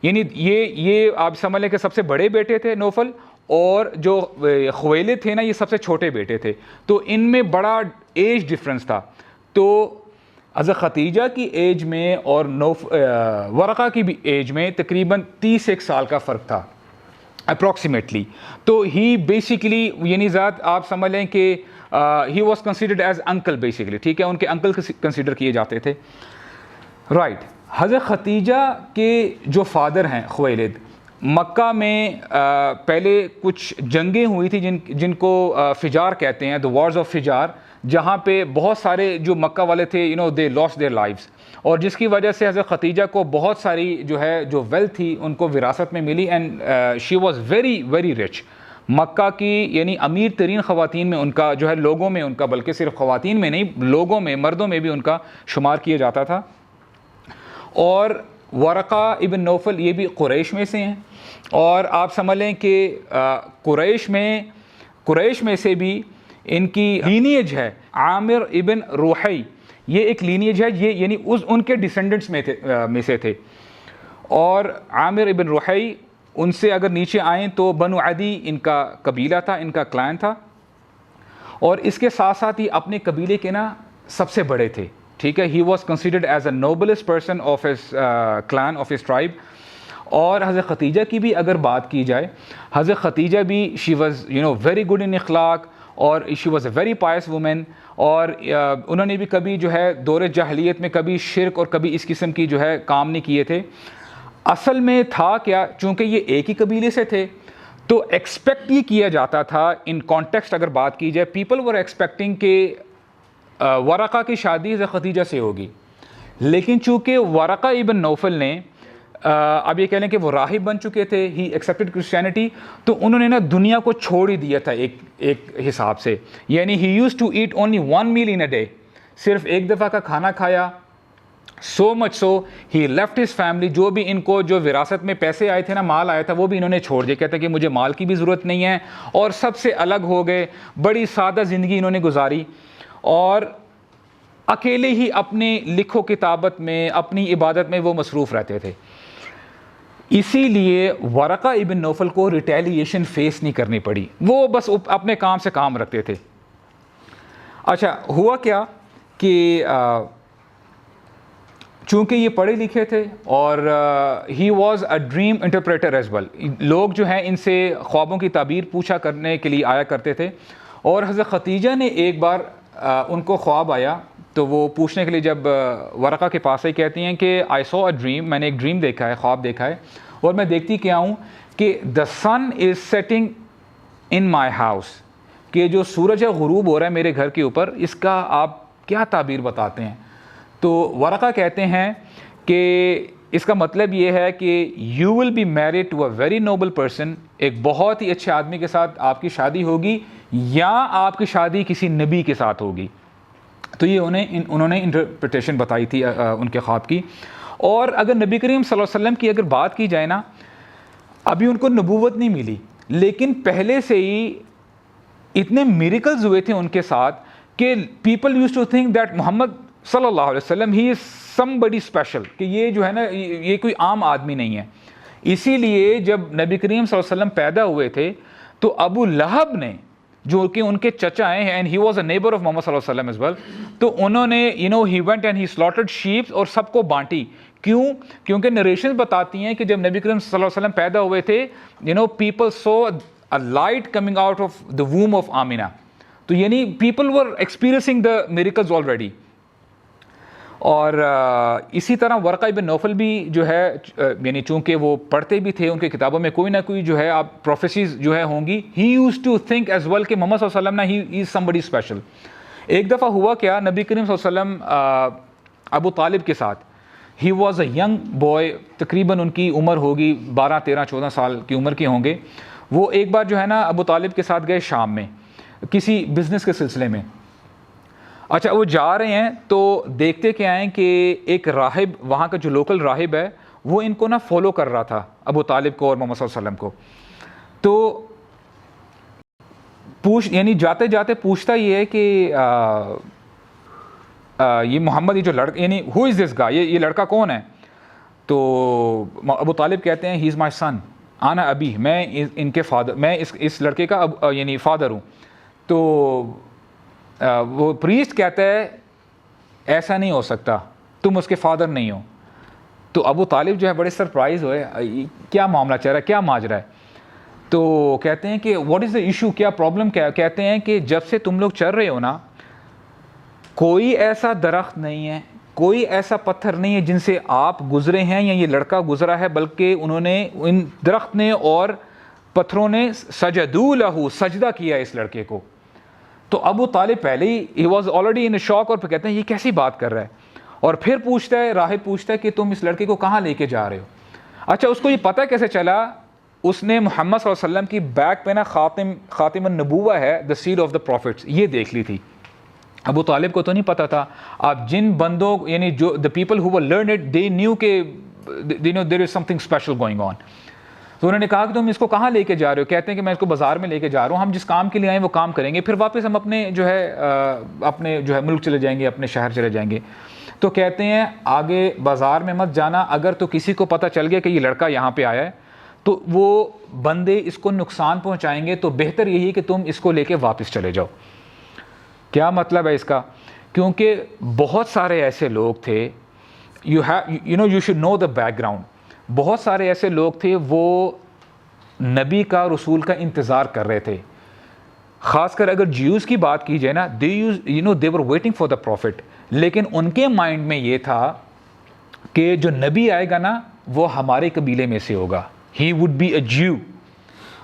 Speaker 1: یعنی یہ آپ سمجھ لیں کہ سب سے بڑے بیٹے تھے نوفل، اور جو خویلد تھے نا یہ سب سے چھوٹے بیٹے تھے. تو ان میں بڑا ایج ڈفرنس تھا. تو حضرت خدیجہ کی ایج میں اور ورقہ کی بھی ایج میں تقریباً 31 سال کا فرق تھا اپروکسیمیٹلی. تو ہی بیسیکلی یعنی ذات آپ سمجھ لیں کہ ہی was considered as uncle basically, ٹھیک ہے، ان کے انکل کنسیڈر کیے جاتے تھے. رائٹ. حضرت خدیجہ کے جو فادر ہیں خویلد، مکہ میں پہلے کچھ جنگیں ہوئی تھی جن کو فجار کہتے ہیں، the wars of فجار، جہاں پہ بہت سارے جو مکہ والے تھے دے لاسٹ دیئر لائفز, اور جس کی وجہ سے حضرت خدیجہ کو بہت ساری جو ویلتھ تھی ان کو وراثت میں ملی, and she was very very rich. Mecca کی امیر ترین خواتین میں ان کا لوگوں میں ان کا, بلکہ صرف خواتین میں نہیں, لوگوں میں, مردوں میں بھی ان کا شمار کیا جاتا تھا. اور ورقہ ابن نوفل یہ بھی قریش میں سے ہیں, اور آپ سمجھ لیں کہ قریش میں سے بھی ان کی لینیج ہے عامر ابن روحی, یہ ایک لینیج ہے, یہ ان کے ڈیسینڈنٹس میں سے تھے. اور عامر ابن روحی, ان سے اگر نیچے آئیں تو بنو عدی ان کا قبیلہ تھا, ان کا کلان تھا, اور اس کے ساتھ ساتھ ہی اپنے قبیلے کے سب سے بڑے تھے. ٹھیک ہے, he was considered as a noblest person of his clan, of his tribe. اور حضرت خدیجہ کی بھی اگر بات کی جائے, حضرت خدیجہ بھی she was very good in اخلاق, اور she was a very pious woman, اور انہوں نے بھی کبھی دور جاہلیت میں کبھی شرک اور کبھی اس قسم کی کام نہیں کیے تھے. اصل میں تھا کیا, چونکہ یہ ایک ہی قبیلے سے تھے تو ایکسپیکٹ یہ کیا جاتا تھا, ان کانٹیکسٹ اگر بات کی جائے, پیپل ور ایکسپیکٹنگ کہ ورقہ کی شادی حضرت خدیجہ سے ہوگی. لیکن چونکہ ورقہ ابن نوفل نے اب یہ کہہ لیں کہ وہ راہب بن چکے تھے, ہی ایکسیپٹڈ کرسچینٹی, تو انہوں نے دنیا کو چھوڑ ہی دیا تھا ایک حساب سے. یعنی he used to eat only 1 meal in a day, صرف ایک دفعہ کا کھانا کھایا. سو مچ سو ہی لیفٹ ہز فیملی, جو بھی ان کو وراثت میں پیسے آئے تھے مال آیا تھا, وہ بھی انہوں نے چھوڑ دیا. کہتے ہیں کہ مجھے مال کی بھی ضرورت نہیں ہے, اور سب سے الگ ہو گئے. بڑی سادہ زندگی انہوں نے گزاری, اور اکیلے ہی اپنے لکھو کتابت میں, اپنی عبادت میں وہ مصروف رہتے تھے. اسی لیے ورقہ ابن نوفل کو ریٹیلیشن فیس نہیں کرنی پڑی, وہ بس اپنے کام سے کام رکھتے تھے. اچھا, ہوا کیا کہ چونکہ یہ پڑھے لکھے تھے, اور he was a dream interpreter as well, لوگ ان سے خوابوں کی تعبیر پوچھا کرنے کے لیے آیا کرتے تھے. اور حضرت خدیجہ نے ایک بار ان کو خواب آیا, تو وہ پوچھنے کے لیے جب ورقہ کے پاس آئی, کہتی ہیں کہ آئی سو اے ڈریم, میں نے ایک ڈریم دیکھا ہے, خواب دیکھا ہے, اور میں دیکھتی کیا ہوں کہ دا سن از سیٹنگ ان مائی ہاؤس, کہ جو سورج ہے غروب ہو رہا ہے میرے گھر کے اوپر, اس کا آپ کیا تعبیر بتاتے ہیں؟ تو ورقہ کہتے ہیں کہ اس کا مطلب یہ ہے کہ you will be married to a very noble person, ایک بہت ہی اچھے آدمی کے ساتھ آپ کی شادی ہوگی, یا آپ کی شادی کسی نبی کے ساتھ ہوگی. تو یہ انہوں نے انٹرپریٹیشن بتائی تھی ان کے خواب کی. اور اگر نبی کریم صلی اللہ علیہ وسلم کی اگر بات کی جائے ابھی ان کو نبوت نہیں ملی, لیکن پہلے سے ہی اتنے میریکلز ہوئے تھے ان کے ساتھ کہ people used to think that Muhammad صلی اللہ علیہ وسلم ہی از سم بڈی اسپیشل, کہ یہ یہ کوئی عام آدمی نہیں ہے. اسی لیے جب نبی کریم صلی اللہ علیہ وسلم پیدا ہوئے تھے تو ابو لہب نے, جو کہ ان کے چچا ہیں, and he was a neighbour of Muhammad صلی اللہ علیہ وسلم ایز ویل, تو انہوں نے he went and he slaughtered sheeps, اور سب کو بانٹی. کیوں؟ کیونکہ نریشنز بتاتی ہیں کہ جب نبی کریم صلی اللہ علیہ وسلم پیدا ہوئے تھے, people saw a light coming out of the womb of Amina, تو people were experiencing the miracles already. اور اسی طرح ورقہ ابن نوفل بھی چونکہ وہ پڑھتے بھی تھے, ان کی کتابوں میں کوئی نہ کوئی آپ پروفیسیز ہوں گی. He used to think as well کہ محمد صلی اللہ علیہ وسلم ہی از سم بڈی اسپیشل. ایک دفعہ ہوا کیا, نبی کریم صلی اللہ علیہ وسلم ابو طالب کے ساتھ, ہی واز اے ینگ بوائے, تقریباً ان کی عمر ہوگی 12 13 14 سال کی عمر کے ہوں گے. وہ ایک بار ابو طالب کے ساتھ گئے شام میں کسی بزنس کے سلسلے میں. اچھا, وہ جا رہے ہیں تو دیکھتے کیا ہیں کہ ایک راہب, وہاں کا جو لوکل راہب ہے, وہ ان کو فالو کر رہا تھا, ابو طالب کو اور محمد صلی اللہ علیہ وسلم کو. تو جاتے جاتے پوچھتا یہ ہے کہ یہ محمد, یہ جو لڑکا, ہو از دس گائے, یہ لڑکا کون ہے؟ تو ابو طالب کہتے ہیں ہی از مائی سن آنا ابی, میں ان کے فادر, میں اس لڑکے کا فادر ہوں. تو وہ پریسٹ کہتا ہے ایسا نہیں ہو سکتا, تم اس کے فادر نہیں ہو. تو ابو طالب بڑے سرپرائز ہوئے, کیا معاملہ چل رہا ہے, کیا ماجرا ہے؟ تو کہتے ہیں کہ واٹ از دا ایشو, کیا پرابلم کیا؟ کہتے ہیں کہ جب سے تم لوگ چل رہے ہو کوئی ایسا درخت نہیں ہے, کوئی ایسا پتھر نہیں ہے جن سے آپ گزرے ہیں یا یہ لڑکا گزرا ہے, بلکہ انہوں نے, ان درخت نے اور پتھروں نے سجدوا لہ, سجدہ کیا اس لڑکے کو. تو ابو طالب پہلے ہی واز آلریڈی ان شاک, اور پھر کہتے ہیں یہ کیسی بات کر رہا ہے, اور پھر پوچھتا ہے, راہب پوچھتا ہے کہ تم اس لڑکے کو کہاں لے کے جا رہے ہو. اچھا اس کو یہ پتہ کیسے چلا؟ اس نے محمد صلی اللہ علیہ وسلم کی بیک پہ نا خاتم النبوہ ہے, دا سیل آف دا پروفٹس, یہ دیکھ لی تھی. ابو طالب کو تو نہیں پتا تھا. اب جن بندوں یعنی جو the people who were learned they knew کہ they know there is something special going on. تو انہوں نے کہا کہ تم اس کو کہاں لے کے جا رہے ہو؟ کہتے ہیں کہ میں اس کو بازار میں لے کے جا رہا ہوں, ہم جس کام کے لیے آئے وہ کام کریں گے, پھر واپس ہم اپنے جو ہے ملک چلے جائیں گے, اپنے شہر چلے جائیں گے. تو کہتے ہیں آگے بازار میں مت جانا, اگر تو کسی کو پتہ چل گیا کہ یہ لڑکا یہاں پہ آیا ہے تو وہ بندے اس کو نقصان پہنچائیں گے, تو بہتر یہی کہ تم اس کو لے کے واپس چلے جاؤ. کیا مطلب ہے اس کا؟ کیونکہ بہت سارے ایسے لوگ تھے, you should know the background. بہت سارے ایسے لوگ تھے وہ نبی کا, رسول کا انتظار کر رہے تھے. خاص کر اگر جیوز کی بات کی جائے نا, دے ور ویٹنگ فار دا پروفٹ, لیکن ان کے مائنڈ میں یہ تھا کہ جو نبی آئے گا نا وہ ہمارے قبیلے میں سے ہوگا, ہی وڈ بی اے جیو.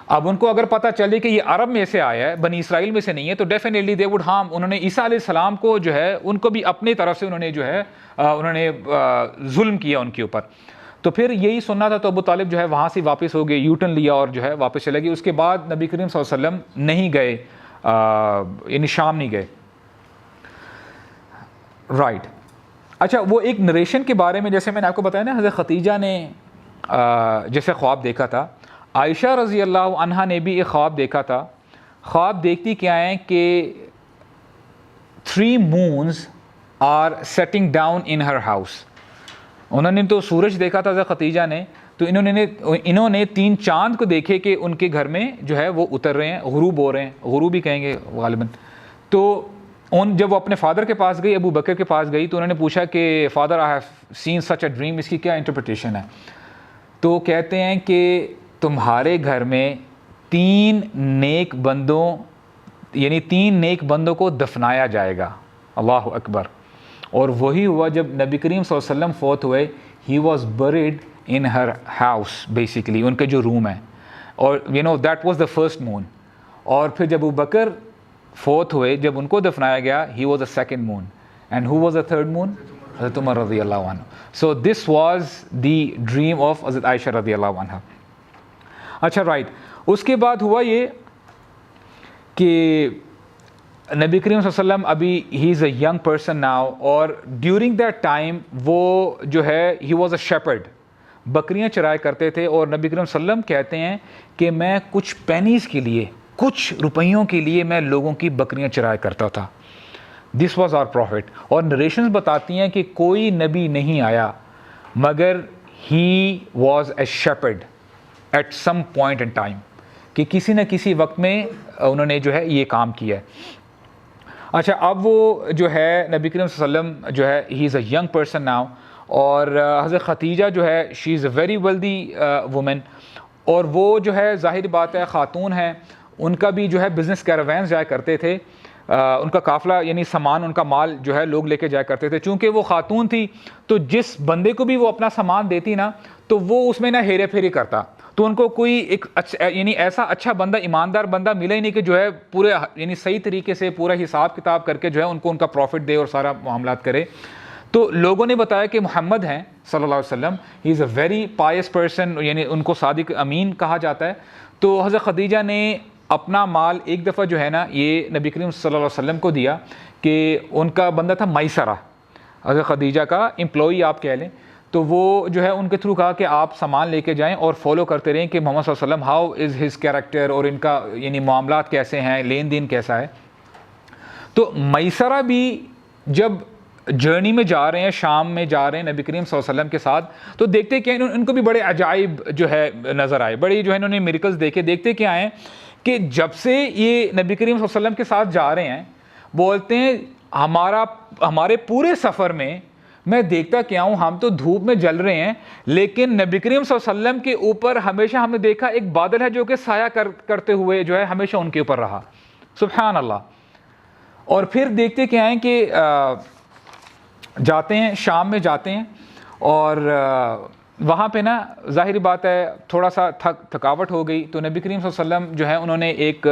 Speaker 1: اب ان کو اگر پتہ چلے کہ یہ عرب میں سے آیا ہے, بنی اسرائیل میں سے نہیں ہے, تو ڈیفینیٹلی دے وڈ ہارم. انہوں نے عیسیٰ علیہ السلام کو جو ہے ان کو بھی اپنی طرف سے انہوں نے ظلم کیا ان کے اوپر. تو پھر یہی سننا تھا, تو ابو طالب جو ہے وہاں سے واپس ہو گئے, یو ٹرن لیا اور جو ہے واپس چلے گئے. اس کے بعد نبی کریم صلی اللہ علیہ وسلم نہیں گئے, یعنی شام نہیں گئے. رائٹ. اچھا وہ ایک نریشن کے بارے میں جیسے میں نے آپ کو بتایا نا, حضرت خدیجہ نے جیسے خواب دیکھا تھا, عائشہ رضی اللہ عنہا نے بھی ایک خواب دیکھا تھا. خواب دیکھتی کیا ہیں کہ 3 moons are setting down in her house. انہوں نے تو سورج دیکھا تھا حضرت خدیجہ نے, تو انہوں نے 3 چاند کو دیکھے کہ ان کے گھر میں جو ہے وہ اتر رہے ہیں, غروب ہو رہے ہیں, غروب ہی کہیں گے غالباً. تو جب وہ اپنے فادر کے پاس گئی, ابو بکر کے پاس گئی, تو انہوں نے پوچھا کہ father I have seen such a dream, اس کی کیا انٹرپریٹیشن ہے؟ تو کہتے ہیں کہ تمہارے گھر میں 3 نیک بندوں, یعنی 3 نیک بندوں کو دفنایا جائے گا. اللہ اکبر. اور وہی ہوا جب نبی کریم صلی اللہ علیہ وسلم فوت ہوئے, he was buried in her house, basically ان کے جو روم ہے, اور that was the first moon. اور پھر جب ابو بکر فوت ہوئے, جب ان کو دفنایا گیا, he was the second moon. And who was the third moon? حضرت عمر رضی اللہ عنہ. So this was the dream of حضرت عائشہ رضی اللہ عنہ. اچھا رائٹ. اس کے بعد ہوا یہ کہ نبی کریم صلی اللہ علیہ وسلم ابھی ہی از اے ینگ پرسن ناؤ, اور ڈیورنگ دیٹ ٹائم وہ جو ہے ہی واز اے شیپرڈ, بکریاں چرایا کرتے تھے. اور نبی کریم صلی اللہ علیہ وسلم کہتے ہیں کہ میں کچھ پینیز کے لیے, کچھ روپیوں کے لیے میں لوگوں کی بکریاں چرایا کرتا تھا. This was our prophet. اور نریشنز بتاتی ہیں کہ کوئی نبی نہیں آیا مگر he was a shepherd at some point in time, کہ کسی نہ کسی وقت میں انہوں نے جو ہے یہ کام کیا ہے. اچھا اب وہ جو ہے نبی کریم صلی اللہ علیہ وسلم جو ہے he is a young person now, اور حضرت خدیجہ جو ہے شی از اے ویری ویلدی وومن, اور وہ جو ہے ظاہر بات ہے خاتون ہیں, ان کا بھی جو ہے بزنس کیراوینز جایا کرتے تھے, ان کا قافلہ یعنی سامان, ان کا مال جو ہے لوگ لے کے جایا کرتے تھے. چونکہ وہ خاتون تھی تو جس بندے کو بھی وہ اپنا سامان دیتی نا, تو وہ اس میں نہ ہیرے پھیری کرتا, تو ان کو کوئی ایک یعنی ایسا اچھا بندہ, ایماندار بندہ ملا ہی نہیں کہ جو ہے پورے یعنی صحیح طریقے سے پورا حساب کتاب کر کے جو ہے ان کا پروفٹ دے اور سارا معاملات کرے. تو لوگوں نے بتایا کہ محمد ہیں صلی اللہ علیہ وسلم, ہی از اے ویری پائس پرسن, یعنی ان کو صادق امین کہا جاتا ہے. تو حضرت خدیجہ نے اپنا مال ایک دفعہ جو ہے نا یہ نبی کریم صلی اللہ علیہ وسلم کو دیا, کہ ان کا بندہ تھا میسرہ, حضرت خدیجہ کا امپلائی آپ کہہ لیں. تو وہ جو ہے ان کے تھرو کہا کہ آپ سامان لے کے جائیں اور فالو کرتے رہیں کہ محمد صلی اللہ علیہ وسلم ہاؤ از ہز کیریکٹر, اور ان کا یعنی معاملات کیسے ہیں, لین دین کیسا ہے. تو میسرہ بھی جب جرنی میں جا رہے ہیں, شام میں جا رہے ہیں نبی کریم صلی اللہ علیہ وسلم کے ساتھ, تو دیکھتے کہ ان کو بھی بڑے عجائب جو ہے نظر آئے, بڑے جو ہے انہوں نے میریکلز دیکھے. دیکھتے کیا ہیں کہ جب سے یہ نبی کریم صلی اللہ علیہ وسلم کے ساتھ جا رہے ہیں, بولتے ہیں ہمارے پورے سفر میں میں دیکھتا کیا ہوں, ہم تو دھوپ میں جل رہے ہیں, لیکن نبی کریم صلی اللہ علیہ وسلم کے اوپر ہمیشہ ہم نے دیکھا ایک بادل ہے جو کہ سایہ کرتے ہوئے جو ہے ہمیشہ ان کے اوپر رہا. سبحان اللہ. اور پھر دیکھتے کیا ہیں کہ جاتے ہیں, شام میں جاتے ہیں, اور وہاں پہ نا ظاہری بات ہے تھوڑا سا تھکاوٹ ہو گئی، تو نبی کریم صلی اللہ علیہ وسلم جو ہے انہوں نے ایک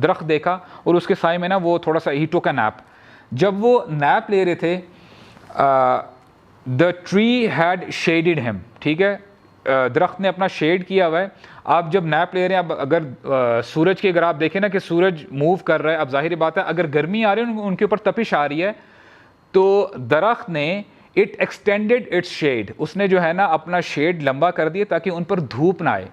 Speaker 1: درخت دیکھا اور اس کے سائے میں نا وہ تھوڑا سا ہی ٹوک اے نیپ. جب وہ نیپ لے رہے تھے دا ٹری ہیڈ شیڈڈ ہم، ٹھیک ہے، درخت نے اپنا شیڈ کیا ہوا ہے. آپ جب نیپ لے رہے ہیں، اب اگر سورج کی اگر آپ دیکھیں نا کہ سورج موو کر رہا ہے، اب ظاہری بات ہے اگر گرمی آ رہی ہے ان کے اوپر تپش آ رہی ہے، تو درخت نے اٹ ایکسٹینڈیڈ اٹس شیڈ، اس نے جو ہے نا اپنا شیڈ لمبا کر دیا تاکہ ان پر دھوپ نہ آئے.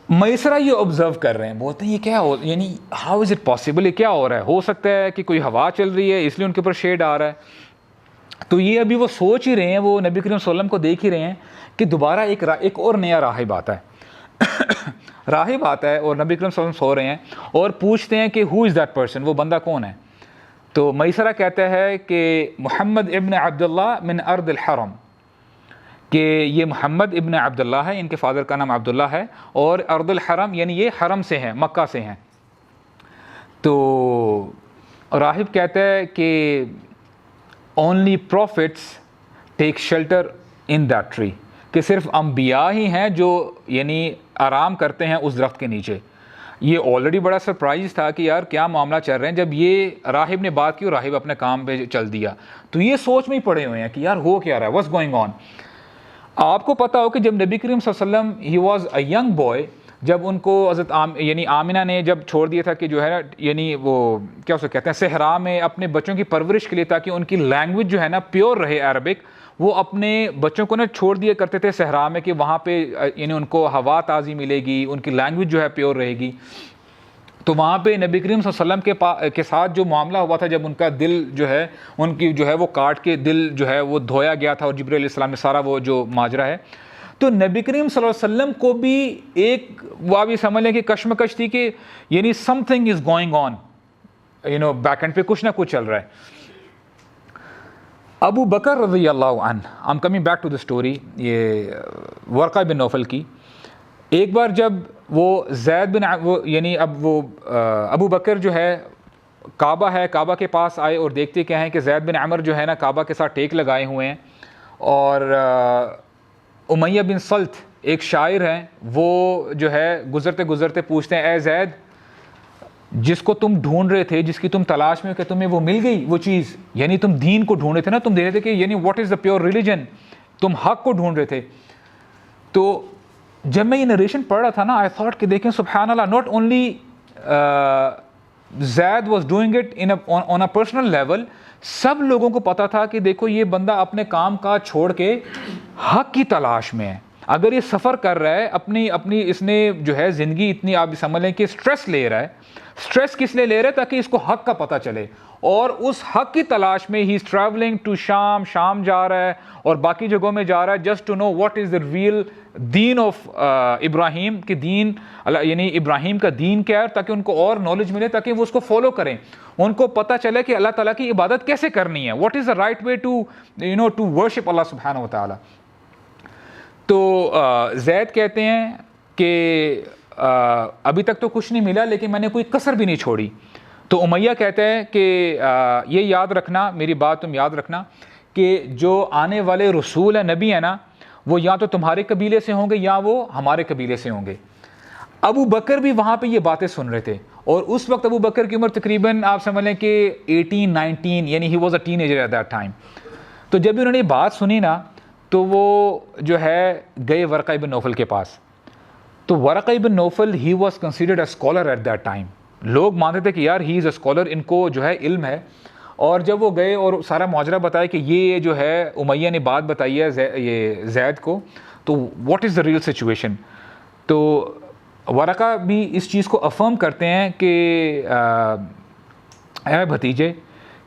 Speaker 1: میسرہ یہ آبزرو کر رہے ہیں، بولتے ہیں یہ کیا ہو، یعنی ہاؤ از اٹ پاسبل، یہ کیا ہو رہا ہے، ہو سکتا ہے کہ کوئی ہوا چل رہی ہے اس لیے ان کے اوپر شیڈ آ رہا ہے. تو یہ ابھی وہ سوچ ہی رہے ہیں، وہ نبی کریم صلی اللہ علیہ وسلم کو دیکھ ہی رہے ہیں کہ دوبارہ ایک اور نیا راہب آتا ہے راہب آتا ہے اور نبی کریم صلی اللہ علیہ وسلم سو رہے ہیں اور پوچھتے ہیں کہ ہو از دیٹ پرسن، وہ بندہ کون ہے. تو میسرہ کہتا ہے کہ محمد ابن عبداللہ من ارض الحرم، کہ یہ محمد ابن عبداللہ ہے، ان کے فادر کا نام عبداللہ ہے، اور ارض الحرم یعنی یہ حرم سے ہیں، مکہ سے ہیں. تو راہب کہتا ہے کہ only prophets take shelter in that tree، کہ صرف انبیاء ہی ہیں جو یعنی آرام کرتے ہیں اس درخت کے نیچے. یہ آلریڈی بڑا سرپرائز تھا کہ یار کیا معاملہ چل رہے ہیں. جب یہ راہب نے بات کی اور راہب اپنے کام پہ چل دیا، تو یہ سوچ میں ہی پڑے ہوئے ہیں کہ یار ہو کیا رہا ہے، what's going on. آپ کو پتا ہو کہ جب نبی کریم صلی اللہ علیہ وسلم he was a young boy، جب ان کو حضرت یعنی آمنہ نے جب چھوڑ دیا تھا کہ جو ہے نا یعنی وہ کیا اسے کہتے ہیں صحرا میں اپنے بچوں کی پرورش کے لیے تاکہ ان کی لینگویج جو ہے نا پیور رہے عربک، وہ اپنے بچوں کو نا چھوڑ دیا کرتے تھے صحرا میں کہ وہاں پہ یعنی ان کو ہوا تازی ملے گی، ان کی لینگویج جو ہے پیور رہے گی. تو وہاں پہ نبی کریم صلی اللہ علیہ وسلم کے ساتھ جو معاملہ ہوا تھا، جب ان کا دل جو ہے ان کی جو ہے وہ کاٹ کے دل جو ہے وہ دھویا گیا تھا اور جبرائیل علیہ السلام نے سارا وہ جو ماجرا ہے، تو نبی کریم صلی اللہ علیہ وسلم کو بھی ایک وہ آپ یہ سمجھ لیں کہ کشمکش تھی کہ یعنی some thing is going on, back end پہ کچھ نہ کچھ چل رہا ہے. ابو بکر رضی اللہ عنہ، I am coming back to the story, یہ ورقہ بن نوفل کی. ایک بار جب وہ زید بن یعنی اب وہ ابو بکر جو ہے کعبہ کے پاس آئے اور دیکھتے کیا ہیں کہ زید بن عمر جو ہے نا کعبہ کے ساتھ ٹیک لگائے ہوئے ہیں، اور امیہ بن سلط ایک شاعر ہیں، وہ جو ہے گزرتے گزرتے پوچھتے ہیں اے زید، جس کو تم ڈھونڈ رہے تھے، جس کی تم تلاش میں ہو، کہ تمہیں وہ مل گئی وہ چیز، یعنی تم دین کو ڈھونڈ رہے تھے نا، تم دیکھ رہے تھے کہ یعنی what is the pure religion, تم حق کو ڈھونڈ رہے تھے. تو جب میں یہ نریشن پڑھ رہا تھا نا، آئی تھاٹ کہ دیکھیں سبحان اللہ، not only Zaid was doing it on a personal level, سب لوگوں کو پتا تھا کہ دیکھو یہ بندہ اپنے کام کاج چھوڑ کے حق کی تلاش میں ہے. اگر یہ سفر کر رہا ہے اپنی اس نے جو ہے زندگی اتنی آپ سمجھ لیں کہ اسٹریس لے رہا ہے. اسٹریس کس لیے لے رہا ہے؟ تاکہ اس کو حق کا پتہ چلے، اور اس حق کی تلاش میں ہی از ٹریولنگ ٹو شام جا رہا ہے اور باقی جگہوں میں جا رہا ہے، just to know what is the real دین آف ابراہیم، کہ دین یعنی ابراہیم کا دین کیا ہے، تاکہ ان کو اور نالج ملے، تاکہ وہ اس کو فالو کریں، ان کو پتہ چلے کہ اللہ تعالیٰ کی عبادت کیسے کرنی ہے، what is the right way to to worship Allah سبحانہ و تعالیٰ. تو زید کہتے ہیں کہ ابھی تک تو کچھ نہیں ملا، لیکن میں نے کوئی کسر بھی نہیں چھوڑی. تو امیہ کہتا ہے کہ یہ یاد رکھنا، میری بات تم یاد رکھنا، کہ جو آنے والے رسول ہیں، نبی ہیں نا، وہ یا تو تمہارے قبیلے سے ہوں گے یا وہ ہمارے قبیلے سے ہوں گے. ابو بکر بھی وہاں پہ یہ باتیں سن رہے تھے، اور اس وقت ابو بکر کی عمر تقریباً آپ سمجھ لیں کہ 18-19، یعنی he was a teenager at that time. تو جب بھی انہوں نے یہ بات سنی نا، تو وہ جو ہے گئے ورقہ بن نوفل کے پاس. تو Waraqa bin Nawfal he was considered a scholar at that time, لوگ مانتے تھے کہ یار ہی از اے اسکالر، ان کو جو ہے علم ہے. اور جب وہ گئے اور سارا معجرہ بتایا کہ یہ جو ہے امیہ نے بات بتائی ہے یہ زید کو، تو what is the real situation. تو ورقہ بھی اس چیز کو افرم کرتے ہیں کہ اے بھتیجے،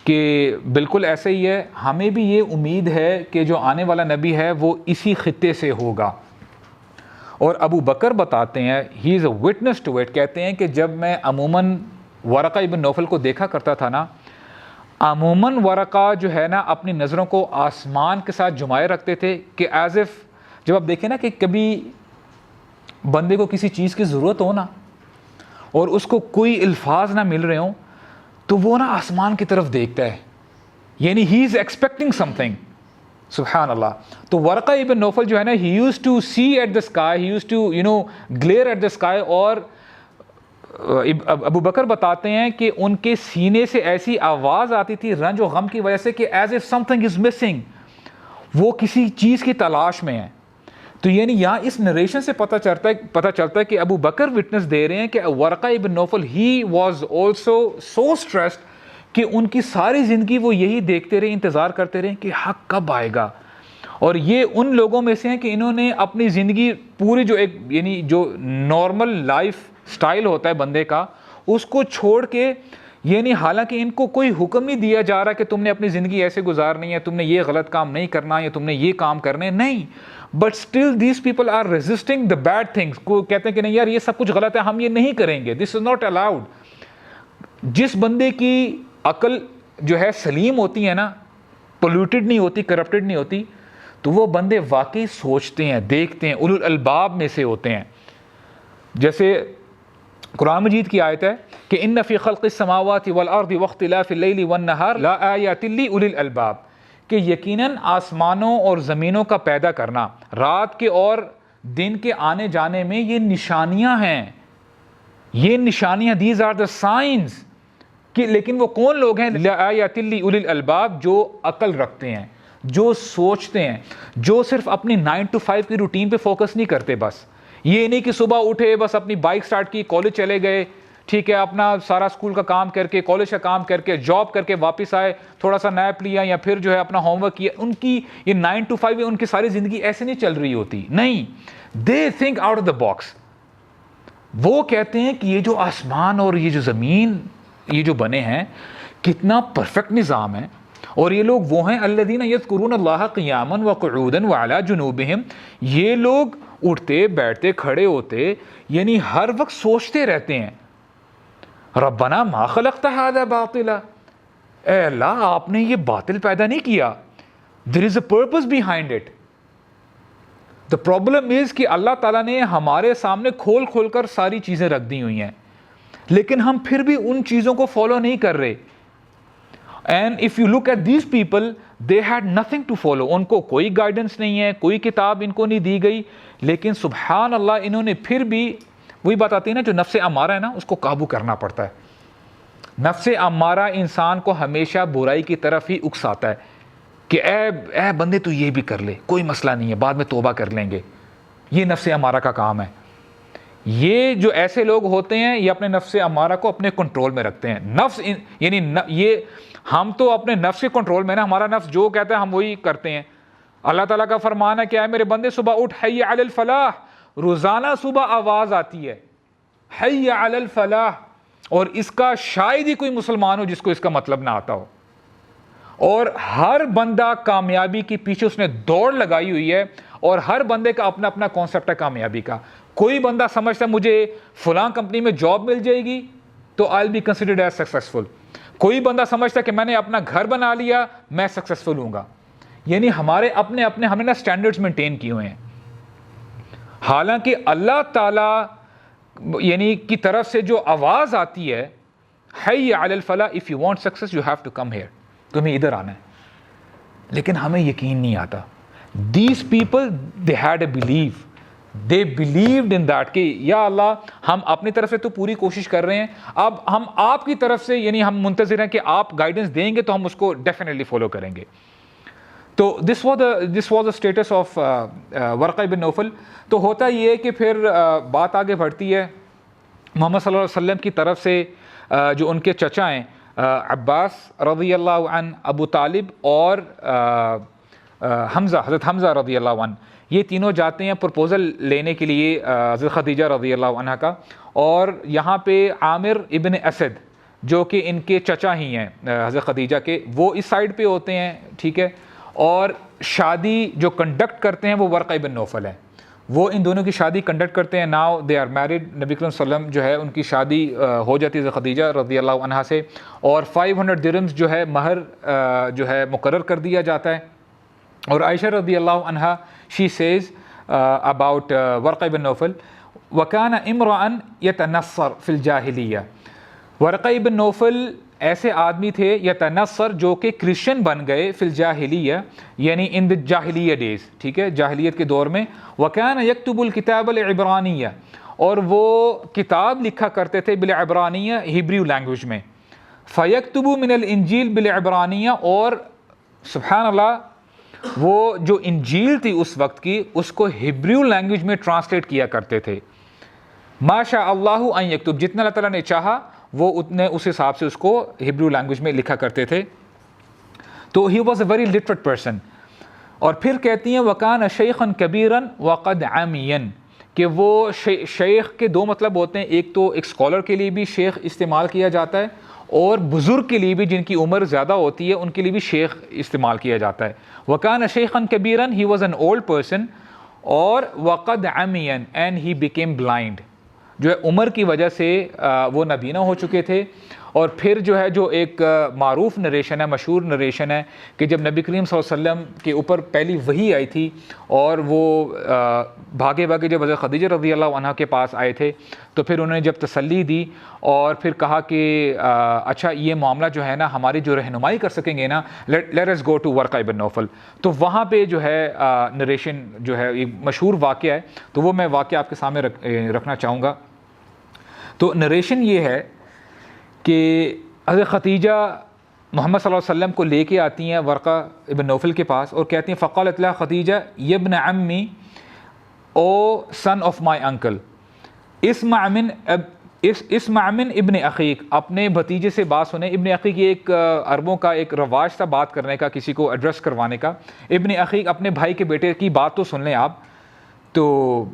Speaker 1: کہ بالکل ایسے ہی ہے، ہمیں بھی یہ امید ہے کہ جو آنے والا نبی ہے وہ اسی خطے سے ہوگا. اور ابو بکر بتاتے ہیں ہی از اے وٹنس ٹو اٹ، کہتے ہیں کہ جب میں عموماً ورقہ ابن نوفل کو دیکھا کرتا تھا نا، عموماً ورقہ جو ہے نا اپنی نظروں کو آسمان کے ساتھ جمائے رکھتے تھے، کہ ایز اف جب آپ دیکھیں نا کہ کبھی بندے کو کسی چیز کی ضرورت ہو نا اور اس کو کوئی الفاظ نہ مل رہے ہوں، تو وہ نا آسمان کی طرف دیکھتا ہے، یعنی ہی از ایکسپیکٹنگ سم تھنگ. سبحان اللہ. تو ورقہ ابن نوفل جو ہے نا, he used to see at the sky, he used to glare at the sky, اور ابو بکر بتاتے ہیں کہ ان کے سینے سے ایسی آواز آتی تھی رنج و غم کی وجہ سے کہ as if some thing is missing, وہ کسی چیز کی تلاش میں ہے. تو یعنی یہاں اس نریشن سے پتہ چلتا ہے کہ ابو بکر وٹنس دے رہے ہیں کہ ورقہ ابن Nawfal he was also so stressed کہ ان کی ساری زندگی وہ یہی دیکھتے رہے, انتظار کرتے رہے کہ حق کب آئے گا. اور یہ ان لوگوں میں سے ہیں کہ انہوں نے اپنی زندگی پوری جو ایک یعنی جو نارمل لائف سٹائل ہوتا ہے بندے کا, اس کو چھوڑ کے, یعنی حالانکہ ان کو کوئی حکم نہیں دیا جا رہا کہ تم نے اپنی زندگی ایسے گزارنی ہے, تم نے یہ غلط کام نہیں کرنا یا تم نے یہ کام کرنے, نہیں, but still these people are resisting the bad things, کو کہتے ہیں کہ نہیں یار یہ سب کچھ غلط ہے, ہم یہ نہیں کریں گے, دس از ناٹ الاؤڈ. جس بندے کی عقل جو ہے سلیم ہوتی ہے نا, پولوٹیڈ نہیں ہوتی, کرپٹڈ نہیں ہوتی, تو وہ بندے واقعی سوچتے ہیں, دیکھتے ہیں, اولو الالباب میں سے ہوتے ہیں. جیسے قرآن مجید کی آیت ہے کہ ان فی خلق السماوات والارض واختلاف اللیل والنہار لآیات لأولی الالباب, کہ یقیناً آسمانوں اور زمینوں کا پیدا کرنا, رات کے اور دن کے آنے جانے میں یہ نشانیاں ہیں, یہ نشانیاں, دیز آر دا سائنس. کہ لیکن وہ کون لوگ ہیں؟ لآیات لأولی الالباب, جو عقل رکھتے ہیں, جو سوچتے ہیں, جو صرف اپنی 9 to 5 کی روٹین پہ فوکس نہیں کرتے. بس یہ نہیں کہ صبح اٹھے, بس اپنی بائک سٹارٹ کی, کالج چلے گئے, ٹھیک ہے, اپنا سارا اسکول کا کام کر کے, کالج کا کام کر کے, جاب کر کے واپس آئے, تھوڑا سا نیپ لیا یا پھر جو ہے اپنا ہوم ورک کیا. ان کی یہ 9 to 5 ان کی ساری زندگی ایسے نہیں چل رہی ہوتی, نہیں, they think out of the box. وہ کہتے ہیں کہ یہ جو آسمان اور یہ جو زمین یہ جو بنے ہیں کتنا پرفیکٹ نظام ہے, اور یہ لوگ وہ ہیں الذین یذکرون اللہ قیاما وقعودا وعلی جنوبہم, یہ لوگ اٹھتے بیٹھتے کھڑے ہوتے یعنی ہر وقت سوچتے رہتے ہیں, ربنا ما خلقت ھذا باطلا, اے اللہ آپ نے یہ باطل پیدا نہیں کیا, there is a purpose behind it. The problem is کہ اللہ تعالیٰ نے ہمارے سامنے کھول کھول کر ساری چیزیں رکھ دی ہوئی ہیں, لیکن ہم پھر بھی ان چیزوں کو فالو نہیں کر رہے. And if you look at these people, they had nothing to follow. ان کو کوئی گائیڈنس نہیں ہے, کوئی کتاب ان کو نہیں دی گئی, لیکن سبحان اللہ انہوں نے پھر بھی, وہی بات آتی ہے نا, جو نفس امارہ ہے نا اس کو قابو کرنا پڑتا ہے. نفس امارہ انسان کو ہمیشہ برائی کی طرف ہی اکساتا ہے کہ اے بندے تو یہ بھی کر لے, کوئی مسئلہ نہیں ہے, بعد میں توبہ کر لیں گے. یہ نفس امارہ کا کام ہے. یہ جو ایسے لوگ ہوتے ہیں یہ اپنے نفس امارہ کو اپنے کنٹرول میں رکھتے ہیں. نفس یعنی یہ ہم تو اپنے نفس کے کنٹرول میں نا, ہمارا نفس جو کہتا ہے ہم وہی کرتے ہیں. اللہ تعالیٰ کا فرمان ہے کہ اے میرے بندے صبح اٹھ, حی علی الفلاح, روزانہ صبح آواز آتی ہے حی علی الفلاح, اور اس کا شاید ہی کوئی مسلمان ہو جس کو اس کا مطلب نہ آتا ہو. اور ہر بندہ کامیابی کے پیچھے اس نے دوڑ لگائی ہوئی ہے, اور ہر بندے کا اپنا اپنا کانسیپٹ ہے کامیابی کا. کوئی بندہ سمجھتا ہے مجھے فلاں کمپنی میں جاب مل جائے گی تو I will be considered as successful. کوئی بندہ سمجھتا ہے کہ میں نے اپنا گھر بنا لیا میں سکسیسفل ہوں گا. یعنی ہمارے اپنے ہم نے نا اسٹینڈرڈز مینٹین کیے ہوئے ہیں, حالانکہ اللہ تعالیٰ یعنی کی طرف سے جو آواز آتی ہے حی علی الفلاح, if you want success you have to come here, تمہیں ادھر آنا ہے, لیکن ہمیں یقین نہیں آتا. These people they had a belief, they believed in that کہ یا اللہ ہم اپنی طرف سے تو پوری کوشش کر رہے ہیں, اب ہم آپ کی طرف سے یعنی ہم منتظر ہیں کہ آپ گائیڈنس دیں گے تو ہم اس کو ڈیفینیٹلی فالو کریں گے. تو this was the status of Waraqah ابن نوفل. تو ہوتا یہ ہے کہ پھر بات آگے بڑھتی ہے محمد صلی اللہ علیہ وسلم کی طرف سے جو ان کے چچا ہیں عباس رضی اللہ عنہ, ابو طالب اور حمزہ, حضرت حمزہ رضی اللہ عنہ, یہ تینوں جاتے ہیں پرپوزل لینے کے لیے حضرت خدیجہ رضی اللہ عنہ کا. اور یہاں پہ عامر ابن اسد جو کہ ان کے چچا ہی ہیں حضرت خدیجہ کے, وہ اس سائڈ پہ ہوتے ہیں, ٹھیک ہے, اور شادی جو کنڈکٹ کرتے ہیں وہ ورقہ ابن نوفل ہیں, وہ ان دونوں کی شادی کنڈکٹ کرتے ہیں. ناؤ دے آر میرڈ, نبی کریم صلی اللہ علیہ وسلم جو ہے ان کی شادی ہو جاتی ہے حضرت خدیجہ رضی اللہ عنہا سے, اور 500 درہمز جو ہے مہر جو ہے مقرر کر دیا جاتا ہے. اور عائشہ رضی اللہ عنہا she says about ورقہ ابن نوفل, وَكَانَ إِمْرَأً يَتَنَصَّرْ فِي الْجَاهِلِيَّةِ. ورقہ ابن نوفل ایسے آدمی تھے یتنصر جو کہ کرسچن بن گئے فی الجاہلیہ یعنی ان دی جاہلیہ ڈیز, ٹھیک ہے, جاہلیت کے دور میں. وکان یکتب الکتاب العبرانیہ, اور وہ کتاب لکھا کرتے تھے بالعبرانیہ ہیبریو لینگویج میں. فیکتب من الانجیل بالعبرانیہ, اور سبحان اللہ وہ جو انجیل تھی اس وقت کی اس کو ہیبریو لینگویج میں ٹرانسلیٹ کیا کرتے تھے. ما شاء اللہ ان یکتب, جتنا اللہ تعالیٰ نے چاہا وہ اتنے اس حساب سے اس کو ہیبریو لینگویج میں لکھا کرتے تھے. تو ہی was a very literate person. اور پھر کہتی ہیں وکان شیخا کبیرا وقد عمیا, کہ وہ شیخ کے دو مطلب ہوتے ہیں, ایک تو ایک اسکالر کے لیے بھی شیخ استعمال کیا جاتا ہے, اور بزرگ کے لیے بھی جن کی عمر زیادہ ہوتی ہے ان کے لیے بھی شیخ استعمال کیا جاتا ہے. وکان شیخا کبیرا, he was an old person, اور وقد عمیا اینڈ ہی بیکیم بلائنڈ, جو ہے عمر کی وجہ سے وہ نابینا ہو چکے تھے. اور پھر جو ہے جو ایک معروف نریشن ہے, مشہور نریشن ہے کہ جب نبی کریم صلی اللہ علیہ وسلم کے اوپر پہلی وحی آئی تھی اور وہ بھاگے بھاگے جب حضرت خدیجہ رضی اللہ عنہا کے پاس آئے تھے تو پھر انہوں نے جب تسلی دی اور پھر کہا کہ اچھا یہ معاملہ جو ہے نا ہماری جو رہنمائی کر سکیں گے نا, let us go to Waraqah ابن نوفل. تو وہاں پہ جو ہے نریشن جو ہے ایک مشہور واقعہ ہے, تو وہ میں واقعہ آپ کے سامنے رکھنا چاہوں گا. تو نریشن یہ ہے کہ حضرت خدیجہ محمد صلی اللہ علیہ وسلم کو لے کے آتی ہیں ورقہ ابن نوفل کے پاس اور کہتی ہیں فقالت لها خدیجہ یبن عمی او سن آف مائی انکل اسمع من ابن عقیق, اپنے بھتیجے سے بات سنیں. ابن عقیق یہ ایک عربوں کا ایک رواج تھا بات کرنے کا, کسی کو ایڈریس کروانے کا. ابن عقیق اپنے بھائی کے بیٹے کی بات تو سن لیں آپ. تو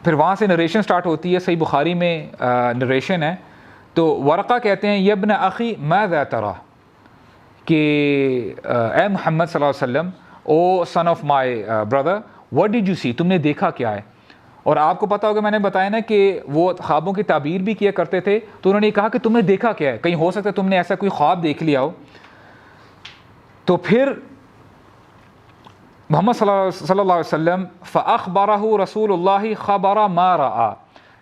Speaker 1: پھر وہاں سے نریشن سٹارٹ ہوتی ہے, صحیح بخاری میں نریشن ہے. تو ورقہ کہتے ہیں یبن اخی ماذا ترى, کہ اے محمد صلی اللہ علیہ وسلم, O son of my brother, what did you see, تم نے دیکھا کیا ہے. اور آپ کو پتا ہوگا میں نے بتایا نا کہ وہ خوابوں کی تعبیر بھی کیا کرتے تھے, تو انہوں نے کہا کہ تم نے دیکھا کیا ہے, کہیں ہو سکتا ہے تم نے ایسا کوئی خواب دیکھ لیا ہو. تو پھر محمد صلی اللہ علیہ وسلم فاخبرہ رسول اللہ خبر ما رأى,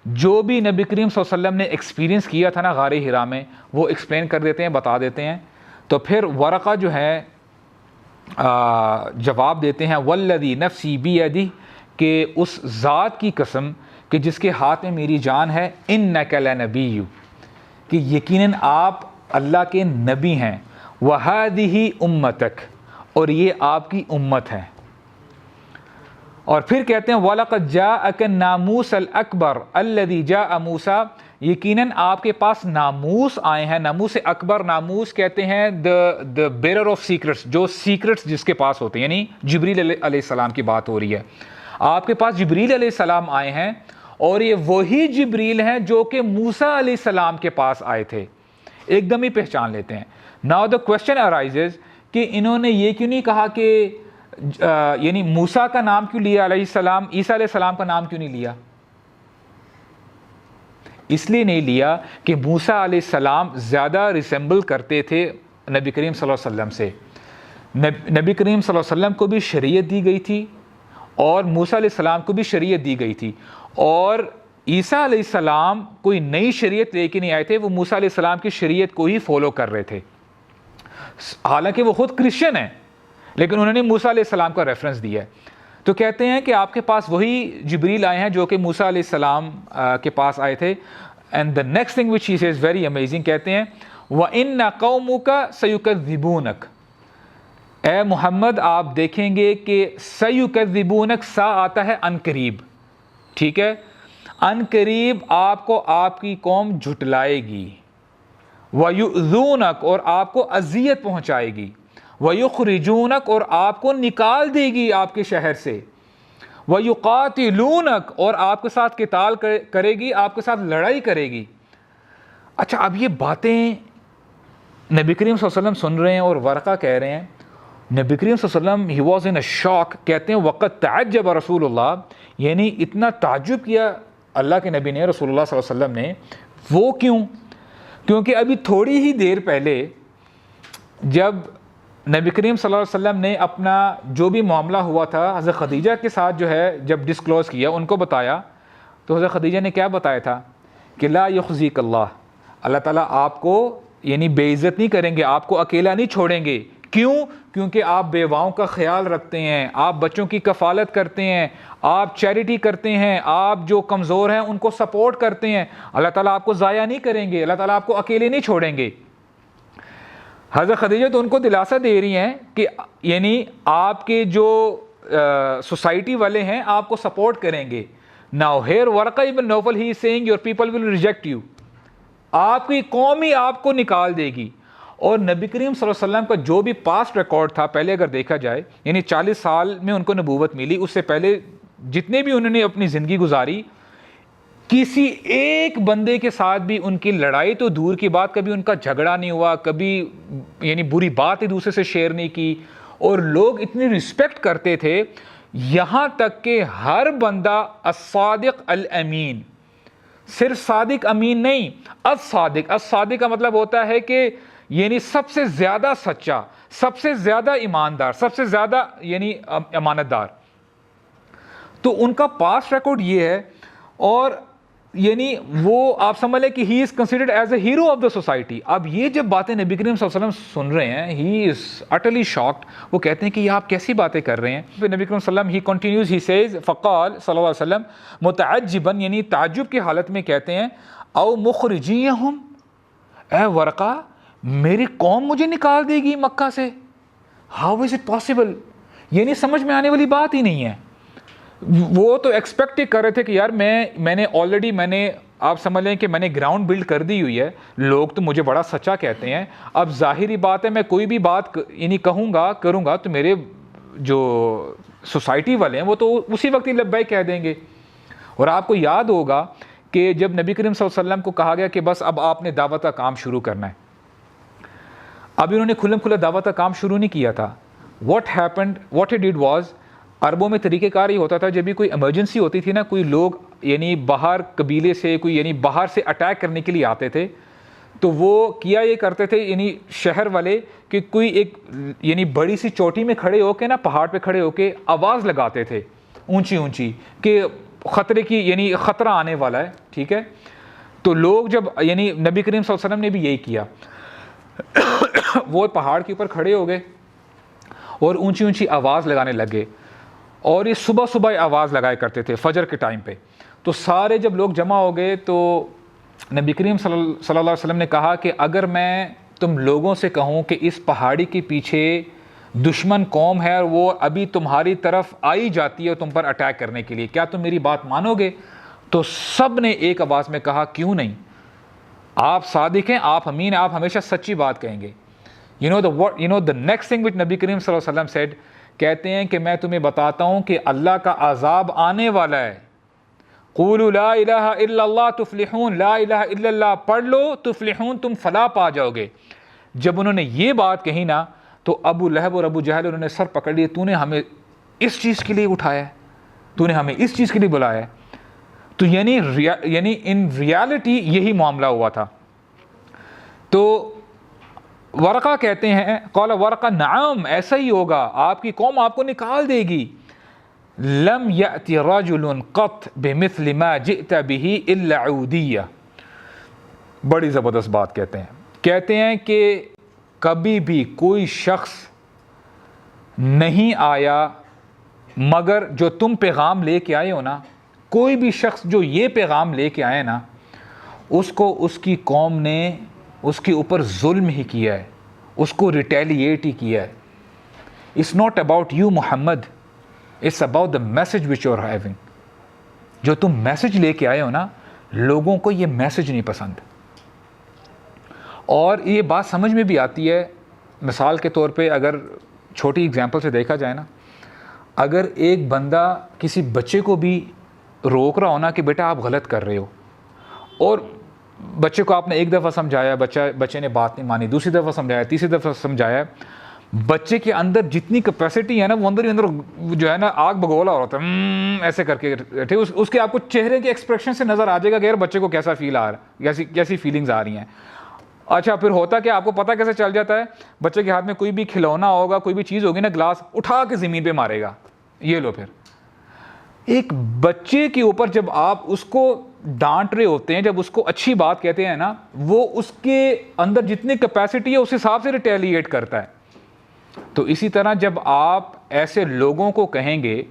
Speaker 1: جو بھی نبی کریم صلی اللہ علیہ وسلم نے ایکسپیرینس کیا تھا نا غار حرا میں وہ ایکسپلین کر دیتے ہیں, بتا دیتے ہیں. تو پھر ورقہ جو ہے جواب دیتے ہیں والذی نفسی بیدہ, کہ اس ذات کی قسم کہ جس کے ہاتھ میں میری جان ہے, انک لنبی, کہ یقیناً آپ اللہ کے نبی ہیں, وہذہ امتک, اور یہ آپ کی امت ہے. اور پھر کہتے ہیں وَلَقَدْ جَاءَكَ النَّامُوسَ الْأَكْبَرُ الَّذِي جَاءَ مُوسَىٰ, یقیناً آپ کے پاس ناموس آئے ہیں. ناموس اکبر, ناموس کہتے ہیں the bearer of secrets, جو سیکرٹس جس کے پاس ہوتے ہیں, یعنی جبریل علیہ السلام کی بات ہو رہی ہے. آپ کے پاس جبریل علیہ السلام آئے ہیں, اور یہ وہی جبریل ہیں جو کہ موسیٰ علیہ السلام کے پاس آئے تھے. ایک دم ہی پہچان لیتے ہیں. Now the question arises کہ انہوں نے یہ کیوں نہیں کہا کہ یعنی موسیٰ کا نام کیوں لیا علیہ السلام, عیسیٰ علیہ السلام کا نام کیوں نہیں لیا؟ اس لیے نہیں لیا کہ موسیٰ علیہ السلام زیادہ ریسمبل کرتے تھے نبی کریم صلی اللہ علیہ وسلم سے. نبی کریم صلی اللہ علیہ وسلم کو بھی شریعت دی گئی تھی اور موسیٰ علیہ السلام کو بھی شریعت دی گئی تھی, اور عیسیٰ علیہ السلام کوئی نئی شریعت لے کے نہیں آئے تھے, وہ موسیٰ علیہ السلام کی شریعت کو ہی فالو کر رہے تھے. حالانکہ وہ خود کرسچن ہیں لیکن انہوں نے موسیٰ علیہ السلام کا ریفرنس دیا ہے. تو کہتے ہیں کہ آپ کے پاس وہی جبریل آئے ہیں جو کہ موسیٰ علیہ السلام کے پاس آئے تھے. And the next thing which he says very amazing, کہتے ہیں وَإِنَّ قَوْمُكَ سَيُكَذِّبُونَكَ, اے محمد آپ دیکھیں گے کہ سَيُكَذِّبُونَكَ سا آتا ہے ان قریب, ٹھیک ہے, ان قریب آپ کو آپ کی قوم جھٹلائے گی. وَيُؤْذُونَكَ, اور آپ کو اذیت پہنچائے گی. وَيُخْرِجُونَكَ, اور آپ کو نکال دے گی آپ کے شہر سے. وَيُقَاتِلُونَكَ, اور آپ کے ساتھ قتال کرے گی, آپ کے ساتھ لڑائی کرے گی. اچھا اب یہ باتیں نبی کریم صلی اللہ علیہ وسلم سن رہے ہیں اور ورقہ کہہ رہے ہیں. نبی کریم صلی اللہ علیہ وسلم he was in a shock, کہتے ہیں وقت تعجب رسول اللہ, یعنی اتنا تعجب کیا اللہ کے نبی نے, رسول اللہ صلی اللہ علیہ وسلم نے. وہ کیوں؟ کیونکہ ابھی تھوڑی ہی دیر پہلے جب نبی کریم صلی اللہ علیہ وسلم نے اپنا جو بھی معاملہ ہوا تھا حضرت خدیجہ کے ساتھ جو ہے جب ڈسکلوز کیا, ان کو بتایا, تو حضرت خدیجہ نے کیا بتایا تھا کہ لا یخزیک اللہ, اللہ تعالیٰ آپ کو یعنی بے عزت نہیں کریں گے, آپ کو اکیلا نہیں چھوڑیں گے. کیوں؟ کیونکہ آپ بیواؤں کا خیال رکھتے ہیں, آپ بچوں کی کفالت کرتے ہیں, آپ چیریٹی کرتے ہیں, آپ جو کمزور ہیں ان کو سپورٹ کرتے ہیں. اللہ تعالیٰ آپ کو ضائع نہیں کریں گے, اللہ تعالیٰ آپ کو اکیلے نہیں چھوڑیں گے. حضرت خدیجہ تو ان کو دلاسا دے رہی ہیں کہ یعنی آپ کے جو سوسائٹی والے ہیں آپ کو سپورٹ کریں گے. Now here Warqa ibn Nawfal he is saying your people will reject you. آپ کی قوم ہی آپ کو نکال دے گی. اور نبی کریم صلی اللہ علیہ وسلم کا جو بھی پاسٹ ریکارڈ تھا, پہلے اگر دیکھا جائے, یعنی 40 سال میں ان کو نبوت ملی, اس سے پہلے جتنے بھی انہوں نے اپنی زندگی گزاری, کسی ایک بندے کے ساتھ بھی ان کی لڑائی تو دور کی بات, کبھی ان کا جھگڑا نہیں ہوا, کبھی یعنی بری بات ایک دوسرے سے شیئر نہیں کی. اور لوگ اتنی رسپیکٹ کرتے تھے, یہاں تک کہ ہر بندہ الصادق الامین, صرف صادق امین نہیں, الصادق. الصادق کا مطلب ہوتا ہے کہ یعنی سب سے زیادہ سچا, سب سے زیادہ ایماندار, سب سے زیادہ یعنی امانت دار. تو ان کا پاسٹ ریکارڈ یہ ہے. اور یعنی وہ آپ سمجھ لیں کہ he is considered as a hero of the society. اب یہ جب باتیں نبی کریم صلی اللہ علیہ وسلم سن رہے ہیں, ہی از اٹرلی شاکڈ. وہ کہتے ہیں کہ یہ آپ کیسی باتیں کر رہے ہیں. پھر نبی کریم صلی اللہ علیہ وسلم ہی کنٹینیوز, ہی سیز, فقال صلی اللہ علیہ وسلم متعجبا, یعنی تعجب کی حالت میں کہتے ہیں, او مخرجیہم, اے ورقہ میری قوم مجھے نکال دے گی مکہ سے, ہاؤ از اٹ پاسبل. یعنی سمجھ میں آنے والی بات ہی نہیں ہے. وہ تو ایکسپیکٹ کر رہے تھے کہ یار میں نے آلریڈی آپ سمجھ لیں کہ میں نے گراؤنڈ بلڈ کر دی ہوئی ہے, لوگ تو مجھے بڑا سچا کہتے ہیں. اب ظاہری بات ہے میں کوئی بھی بات یعنی کہوں گا کروں گا تو میرے جو سوسائٹی والے ہیں وہ تو اسی وقت ہی لبیک کہہ دیں گے. اور آپ کو یاد ہوگا کہ جب نبی کریم صلی اللہ علیہ وسلم کو کہا گیا کہ بس اب آپ نے دعوت کا کام شروع کرنا ہے, اب انہوں نے کھلم کھلا دعوت کا کام شروع نہیں کیا تھا. what he did was, عربوں میں طریقہ کار یہ ہوتا تھا, جب بھی کوئی ایمرجنسی ہوتی تھی نا, کوئی لوگ یعنی باہر قبیلے سے کوئی یعنی باہر سے اٹیک کرنے کے لیے آتے تھے, تو وہ کیا یہ کرتے تھے یعنی شہر والے کہ کوئی ایک یعنی بڑی سی چوٹی میں کھڑے ہو کے نا, پہاڑ پہ کھڑے ہو کے آواز لگاتے تھے اونچی اونچی کہ خطرے کی یعنی خطرہ آنے والا ہے. ٹھیک ہے, تو لوگ جب یعنی نبی کریم صلی اللہ علیہ وسلم نے بھی یہی کیا, وہ پہاڑ کے اوپر کھڑے ہو گئے اور اونچی اونچی آواز لگانے لگے. اور یہ صبح صبح آواز لگایا کرتے تھے فجر کے ٹائم پہ. تو سارے جب لوگ جمع ہو گئے تو نبی کریم صلی اللہ علیہ وسلم نے کہا کہ اگر میں تم لوگوں سے کہوں کہ اس پہاڑی کے پیچھے دشمن قوم ہے اور وہ ابھی تمہاری طرف آئی جاتی ہے تم پر اٹیک کرنے کے لیے, کیا تم میری بات مانو گے؟ تو سب نے ایک آواز میں کہا کیوں نہیں, آپ صادق ہیں, آپ امین ہیں, آپ ہمیشہ سچی بات کہیں گے. You know the next thing which نبی کریم صلی اللہ علیہ وسلم said, کہتے ہیں کہ میں تمہیں بتاتا ہوں کہ اللہ کا عذاب آنے والا ہے. قولوا لا الہ الا اللہ تفلحون, لا الہ الا اللہ پڑھ لو تفلحون, تم فلاح پا جاؤ گے. جب انہوں نے یہ بات کہی نا تو ابو لہب اور ابو جہل انہوں نے سر پکڑ لیے, تو نے ہمیں اس چیز کے لیے اٹھایا ہے, تو نے ہمیں اس چیز کے لیے بلایا ہے. تو یعنی ان ریالٹی یہی معاملہ ہوا تھا. تو ورقہ کہتے ہیں, قال ورقہ نعم, ایسا ہی ہوگا, آپ کی قوم آپ کو نکال دے گی. لم یأتی رجل قط بمثل ما جئت به الا عودیہ. بڑی زبردست بات کہتے ہیں کہ کبھی بھی کوئی شخص نہیں آیا مگر جو تم پیغام لے کے آئے ہو نا, کوئی بھی شخص جو یہ پیغام لے کے آئے نا, اس کو اس کی قوم نے اس کے اوپر ظلم ہی کیا ہے, اس کو ریٹیلیٹ ہی کیا ہے. It's not about you Muhammad, it's about the message which you're having. جو تم میسج لے کے آئے ہو نا, لوگوں کو یہ میسج نہیں پسند. اور یہ بات سمجھ میں بھی آتی ہے. مثال کے طور پہ اگر چھوٹی ایگزامپل سے دیکھا جائے نا, اگر ایک بندہ کسی بچے کو بھی روک رہا ہو نا کہ بیٹا آپ غلط کر رہے ہو, اور بچے کو آپ نے ایک دفعہ سمجھایا, بچے نے بات نہیں مانی, دوسری دفعہ سمجھایا, تیسری دفعہ سمجھایا, بچے کے اندر جتنی کیپیسٹی ہے نا وہ اندر ہی اندر جو ہے نا آگ بگولا ہو رہا ہے ایسے کر کے. اس کے آپ کو چہرے کے ایکسپریشن سے نظر آ جائے گا کہ یار بچے کو کیسا فیل آ رہا ہے, کیسی فیلنگز آ رہی ہیں. اچھا پھر ہوتا کہ آپ کو پتہ کیسے چل جاتا ہے, بچے کے ہاتھ میں کوئی بھی کھلونا ہوگا, کوئی بھی چیز ہوگی نا, گلاس اٹھا کے زمین پہ مارے گا, یہ لو. پھر ایک بچے کے اوپر جب آپ اس کو ڈانٹ رہے ہوتے ہیں, جب اس کو اچھی بات کہتے ہیں نا, وہ اس کے اندر جتنی کیپیسٹی ہے اس حساب سے ریٹیلیٹ کرتا ہے. تو اسی طرح جب آپ ایسے لوگوں کو کہیں گے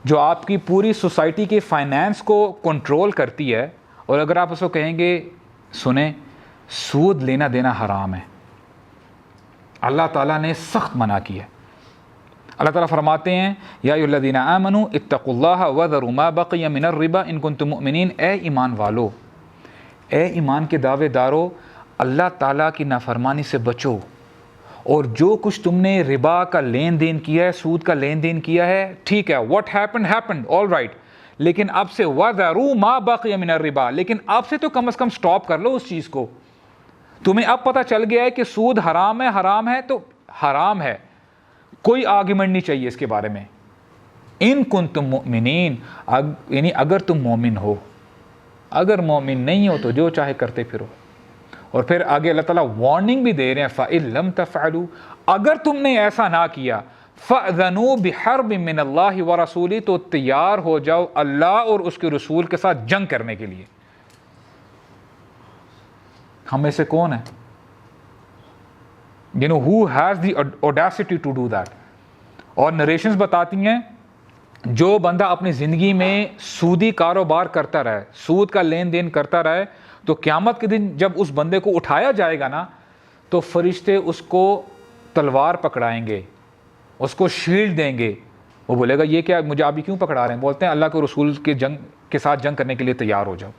Speaker 1: جو آپ کی پوری سوسائٹی کے فائنینس کو کنٹرول کرتی ہے, اور اگر آپ اس کو کہیں گے سنیں سود لینا دینا حرام ہے, اللہ تعالیٰ نے سخت منع کیا ہے. اللہ تعالیٰ فرماتے ہیں یا ایھا الذین آمنوا اتقوا اللہ وذروا ما بقی من الربا ان کنتم مؤمنین, اے ایمان والو, اے ایمان کے دعوے دارو, اللہ تعالیٰ کی نافرمانی سے بچو, اور جو کچھ تم نے ربا کا لین دین کیا ہے, سود کا لین دین کیا ہے, ٹھیک ہے, what happened happened, all right, لیکن اب سے وذروا ما بقی من الربا, لیکن اب سے تو کم از کم سٹاپ کر لو اس چیز کو. تمہیں اب پتہ چل گیا ہے کہ سود حرام ہے تو حرام ہے, کوئی آرگیومنٹ نہیں چاہیے اس کے بارے میں. ان کنتم مؤمنین, یعنی اگر تم مومن ہو, اگر مومن نہیں ہو تو جو چاہے کرتے پھرو. اور پھر آگے اللہ تعالیٰ وارننگ بھی دے رہے ہیں فَإِن لَمْ تَفْعَلُوا, اگر تم نے ایسا نہ کیا فَأْذَنُوا بِحَرْبٍ مِّنَ اللَّهِ وَرَسُولِهِ, تو تیار ہو جاؤ اللہ اور اس کے رسول کے ساتھ جنگ کرنے کے لیے. ہم میں سے کون ہے who has the audacity to do that. اور نریشنز بتاتی ہیں جو بندہ اپنی زندگی میں سودی کاروبار کرتا رہے, سود کا لین دین کرتا رہے, تو قیامت کے دن جب اس بندے کو اٹھایا جائے گا نا, تو فرشتے اس کو تلوار پکڑائیں گے, اس کو شیلڈ دیں گے. وہ بولے گا یہ کیا, مجھے ابھی کیوں پکڑا رہے ہیں؟ بولتے ہیں اللہ کے رسول کے جنگ کے ساتھ جنگ کرنے کے لیے تیار ہو جاؤ.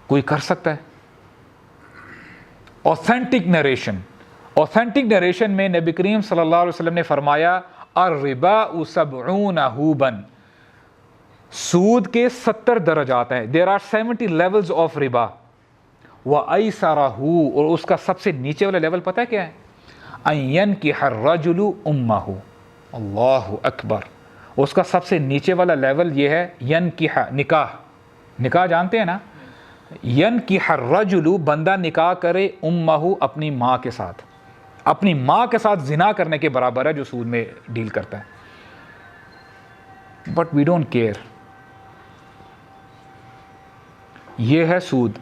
Speaker 1: کوئی کر سکتا ہے؟ اوتھینٹک نریشن میں نبی کریم صلی اللہ علیہ وسلم نے فرمایا الربا 70 حوبا, سود کے 70 درجات ہیں. there are 70 levels of ربا. وَأَيْسَرَهُ, اور اس کا سب سے نیچے والا لیول پتہ ہے کیا ہے؟ أَن يَنْكِحَ الرَّجُلُ أُمَّهُ. اللہ اکبر. اس کا سب سے نیچے والا لیول یہ ہے ینکح, نکاح جانتے ہیں نا, ینکح الرجل, بندہ نکاح کرے, امہ, اپنی ماں کے ساتھ, اپنی ماں کے ساتھ زنا کرنے کے برابر ہے جو سود میں ڈیل کرتا ہے. But we don't care. یہ ہے سود.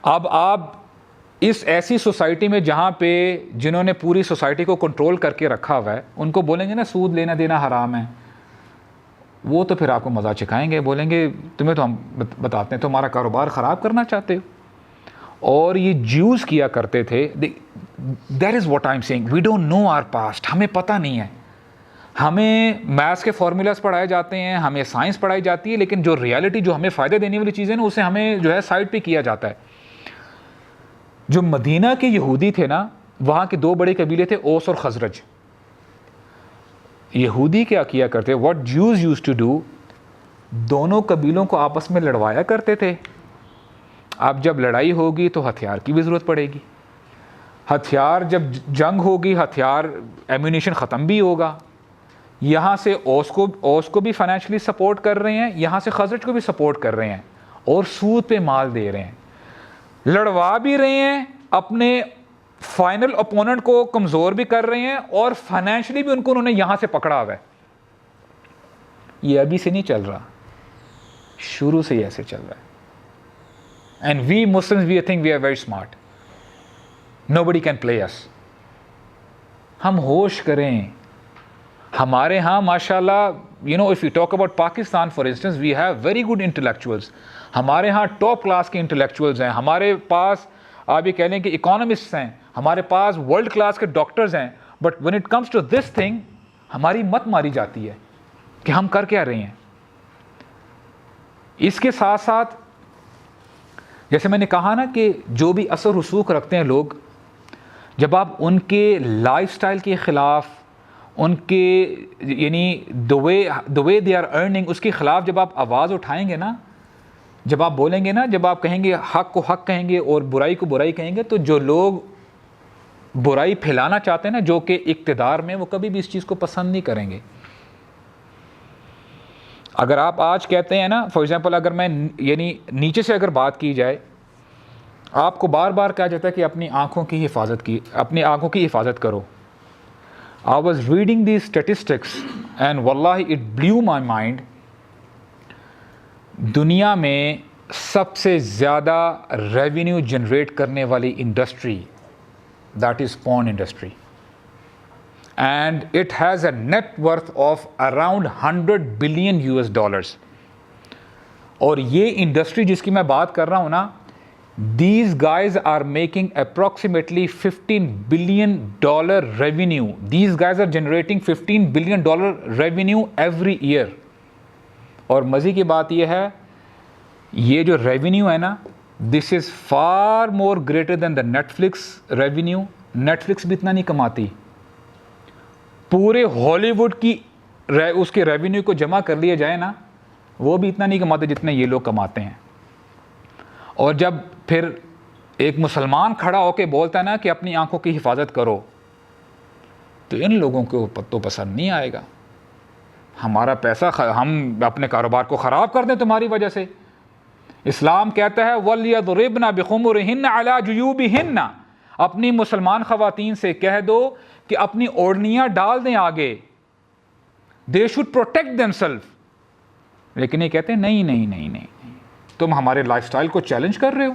Speaker 1: اب آپ اس ایسی سوسائٹی میں جہاں پہ جنہوں نے پوری سوسائٹی کو کنٹرول کر کے رکھا ہوا ہے, ان کو بولیں گے نا سود لینا دینا حرام ہے, وہ تو پھر آپ کو مزہ چکھائیں گے, بولیں گے تمہیں تو ہم بتاتے ہیں تمہارا کاروبار خراب کرنا چاہتے ہو. اور یہ جیوز کیا کرتے تھے. That is what I am saying, we don't know our past, ہمیں پتہ نہیں ہے. ہمیں میتھس کے فارمولاز پڑھائے جاتے ہیں, ہمیں سائنس پڑھائی جاتی ہے, لیکن جو ریالٹی جو ہمیں فائدہ دینے والی چیزیں نا, اسے ہمیں جو ہے سائڈ پہ کیا جاتا ہے. جو مدینہ کے یہودی تھے نا, وہاں کے 2 بڑے قبیلے تھے, اوس اور خزرج. یہودی کیا کیا کرتے, what Jews used to do, دونوں قبیلوں کو آپس میں لڑوایا کرتے تھے. اب جب لڑائی ہوگی تو ہتھیار کی بھی ضرورت پڑے گی, ہتھیار جب جنگ ہوگی, ہتھیار ایمونیشن ختم بھی ہوگا. یہاں سے اوس کو بھی فائنینشلی سپورٹ کر رہے ہیں, یہاں سے خزرج کو بھی سپورٹ کر رہے ہیں, اور سود پہ مال دے رہے ہیں, لڑوا بھی رہے ہیں, اپنے فائنل اپوننٹ کو کمزور بھی کر رہے ہیں, اور فائنینشلی بھی ان کو انہوں نے یہاں سے پکڑا ہوا ہے. یہ ابھی سے نہیں چل رہا, شروع سے ہی ایسے چل رہا ہے. And we Muslims we think we are very smart, nobody can play us. ہم ہوش کریں. ہمارے ہاں ماشاء اللہ, if we talk about Pakistan for instance, we have very good intellectuals. ہمارے ہاں ٹاپ کلاس کے انٹلیکچوئلز ہیں, ہمارے پاس آپ یہ کہہ لیں کہ اکانومسٹس ہیں, ہمارے پاس ورلڈ کلاس کے ڈاکٹرز ہیں. But when it comes to this thing, ہماری مت ماری جاتی ہے کہ ہم کر کیا رہے ہیں. اس کے ساتھ ساتھ جیسے میں نے کہا نا کہ جو بھی اثر رسوخ رکھتے ہیں لوگ, جب آپ ان کے لائف سٹائل کے خلاف, ان کے یعنی the way they are earning, اس کے خلاف جب آپ آواز اٹھائیں گے نا, جب آپ بولیں گے نا, جب آپ کہیں گے حق کو حق کہیں گے اور برائی کو برائی کہیں گے, تو جو لوگ برائی پھیلانا چاہتے ہیں نا, جو کہ اقتدار میں, وہ کبھی بھی اس چیز کو پسند نہیں کریں گے. اگر آپ آج کہتے ہیں نا, فار ایگزامپل اگر میں یعنی نیچے سے اگر بات کی جائے, آپ کو بار بار کہا جاتا ہے کہ اپنی آنکھوں کی حفاظت کرو. I was reading these statistics and wallahi it blew my mind. دنیا میں سب سے زیادہ ریونیو جنریٹ کرنے والی industry that is porn industry, and it has a net worth اراؤنڈ $100 بلین. اور یہ انڈسٹری جس کی میں بات کر رہا ہوں نا, these guys are making approximately $15 billion revenue. These guys are generating $15 billion revenue every year. اور مزے کی بات یہ ہے, یہ جو ریونیو ہے نا, this is far more greater than the Netflix revenue. Netflix بھی اتنا نہیں کماتی. پورے ہالی ووڈ کی اس کے ریونیو کو جمع کر لیا جائے نا, وہ بھی اتنا نہیں کماتے جتنے یہ لوگ کماتے ہیں. اور جب پھر ایک مسلمان کھڑا ہو کے بولتا ہے نا کہ اپنی آنکھوں کی حفاظت کرو, تو ان لوگوں کو تو پسند نہیں آئے گا. ہمارا پیسہ ہم اپنے کاروبار کو خراب کر دیں تمہاری وجہ سے. اسلام کہتا ہے وَلْيَضْرِبْنَ بِخُمُرِهِنَّ عَلَى جُيُوبِهِنَّ, اپنی مسلمان خواتین سے کہہ دو کہ اپنی اوڑھنیاں ڈال دیں آگے. They should protect themselves. لیکن یہ کہتے ہیں نہیں, تم ہمارے لائف سٹائل کو چیلنج کر رہے ہو.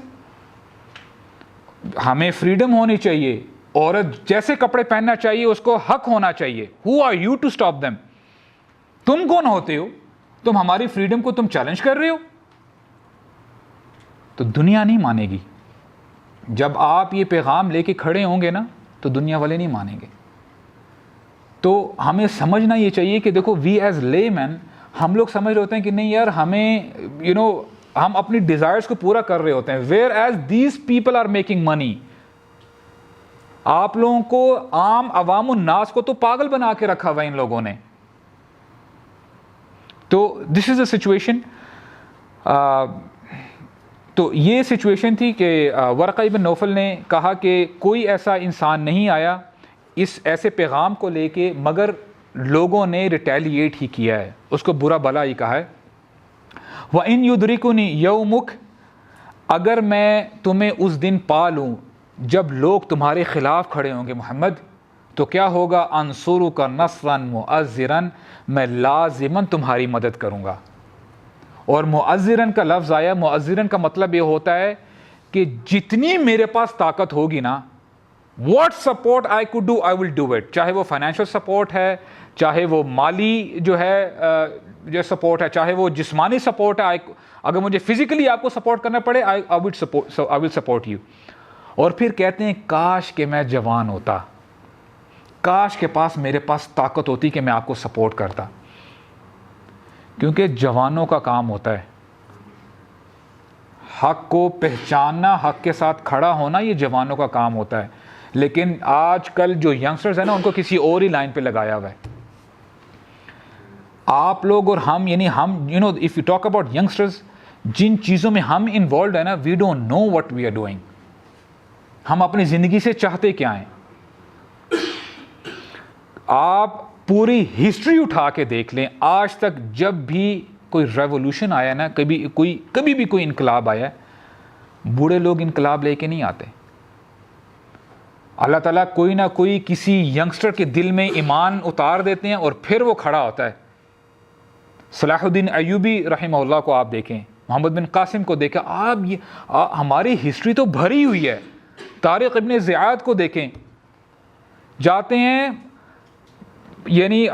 Speaker 1: ہمیں فریڈم ہونی چاہیے, عورت جیسے کپڑے پہننا چاہیے اس کو حق ہونا چاہیے. Who are you to stop them? تم کون ہوتے ہو, تم ہماری فریڈم کو تم چیلنج کر رہے ہو. تو دنیا نہیں مانے گی. جب آپ یہ پیغام لے کے کھڑے ہوں گے نا, تو دنیا والے نہیں مانیں گے. تو ہمیں سمجھنا یہ چاہیے کہ دیکھو, وی ایز لے مین, ہم لوگ سمجھ رہے ہوتے ہیں کہ نہیں یار ہمیں ہم اپنی ڈیزائرز کو پورا کر رہے ہوتے ہیں, whereas these people are making money. آپ لوگوں کو, عام عوام الناس کو تو پاگل بنا کے رکھا ہوا ان لوگوں نے. تو دس از اے سچویشن. تو یہ سچویشن تھی کہ ورقہ ابن نوفل نے کہا کہ کوئی ایسا انسان نہیں آیا اس ایسے پیغام کو لے کے مگر لوگوں نے ریٹیلیٹ ہی کیا ہے, اس کو برا بلا ہی کہا ہے. وَإِن يُدْرِكُنِي يَوْمُكَ, اگر میں تمہیں اس دن پا لوں جب لوگ تمہارے خلاف کھڑے ہوں گے محمد, تو کیا ہوگا؟ انصرک نصرا مؤزرا, میں لازماً تمہاری مدد کروں گا. اور مؤزرن کا لفظ آیا, مؤزرن کا مطلب یہ ہوتا ہے کہ جتنی میرے پاس طاقت ہوگی نا, what support I could do I will do it. چاہے وہ فائنینشیل سپورٹ ہے, چاہے وہ مالی جو ہے جو سپورٹ ہے, چاہے وہ جسمانی سپورٹ ہے, اگر مجھے فزیکلی آپ کو سپورٹ کرنا پڑے I will support you. اور پھر کہتے ہیں کاش کہ میں جوان ہوتا, کاش کے پاس میرے پاس طاقت ہوتی کہ میں آپ کو سپورٹ کرتا. کیونکہ جوانوں کا کام ہوتا ہے حق کو پہچاننا, حق کے ساتھ کھڑا ہونا, یہ جوانوں کا کام ہوتا ہے. لیکن آج کل جو ینگسٹرز ہیں نا, ان کو کسی اور ہی لائن پہ لگایا ہوا ہے. آپ لوگ اور ہم, یعنی ہم if you talk about youngsters, جن چیزوں میں ہم انوالوڈ ہیں نا, we don't know what we are doing. ہم اپنی زندگی سے چاہتے کیا ہیں. آپ پوری ہسٹری اٹھا کے دیکھ لیں, آج تک جب بھی کوئی ریولوشن آیا نا, کبھی بھی کوئی انقلاب آیا, بوڑھے لوگ انقلاب لے کے نہیں آتے. اللہ تعالیٰ کوئی نہ کوئی کسی ینگسٹر کے دل میں ایمان اتار دیتے ہیں اور پھر وہ کھڑا ہوتا ہے. صلاح الدین ایوبی رحمہ اللہ کو آپ دیکھیں, محمد بن قاسم کو دیکھیں, آپ ہماری ہسٹری تو بھری ہوئی ہے. طارق ابن زیاد کو دیکھیں, جاتے ہیں یعنی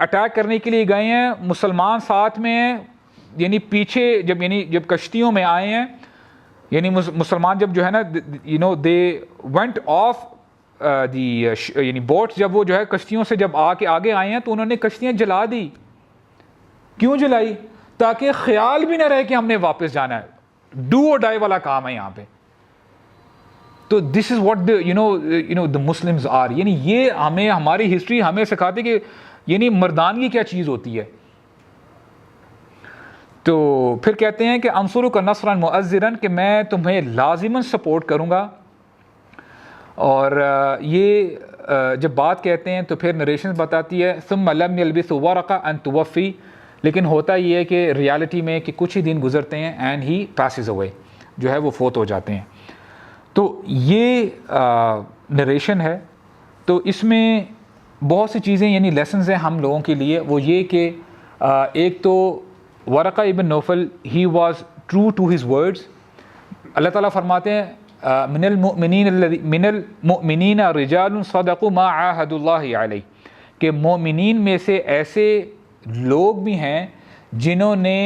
Speaker 1: اٹیک کرنے کے لیے گئے ہیں, مسلمان ساتھ میں ہیں, یعنی پیچھے جب کشتیوں میں آئے ہیں, یعنی مسلمان جب جو ہے نا دے وینٹ آف یعنی بوٹ, جب وہ جو ہے کشتیوں سے جب آگے آئے ہیں تو انہوں نے کشتیاں جلا دی. کیوں جلائی؟ تاکہ خیال بھی نہ رہے کہ ہم نے واپس جانا ہے. ڈو اور ڈائی والا کام ہے یہاں پہ. تو this is what the Muslims are. یعنی یہ ہماری ہسٹری ہمیں سکھاتی کہ یعنی مردانگی کیا چیز ہوتی ہے. تو پھر کہتے ہیں کہ انصرک نصرا مؤزرا, کہ میں تمہیں لازماً سپورٹ کروں گا. اور یہ جب بات کہتے ہیں تو پھر نریشن بتاتی ہے ثم لم يلبث ورقہ ان توفی, لیکن ہوتا یہ ہے کہ ریالٹی میں کہ کچھ ہی دن گزرتے ہیں اینڈ ہی passes away, جو ہے وہ فوت ہو جاتے ہیں. تو یہ نریشن ہے. تو اس میں بہت سی چیزیں یعنی لیسنز ہیں ہم لوگوں کے لیے. وہ یہ کہ ایک تو ورقہ ابن Nawfal he was true to his words. Allah تعالیٰ فرماتے ہیں من المؤمنین رجال صدقوا ما عاهدوا اللہ علیہ, کہ مومنین میں سے ایسے لوگ بھی ہیں جنہوں نے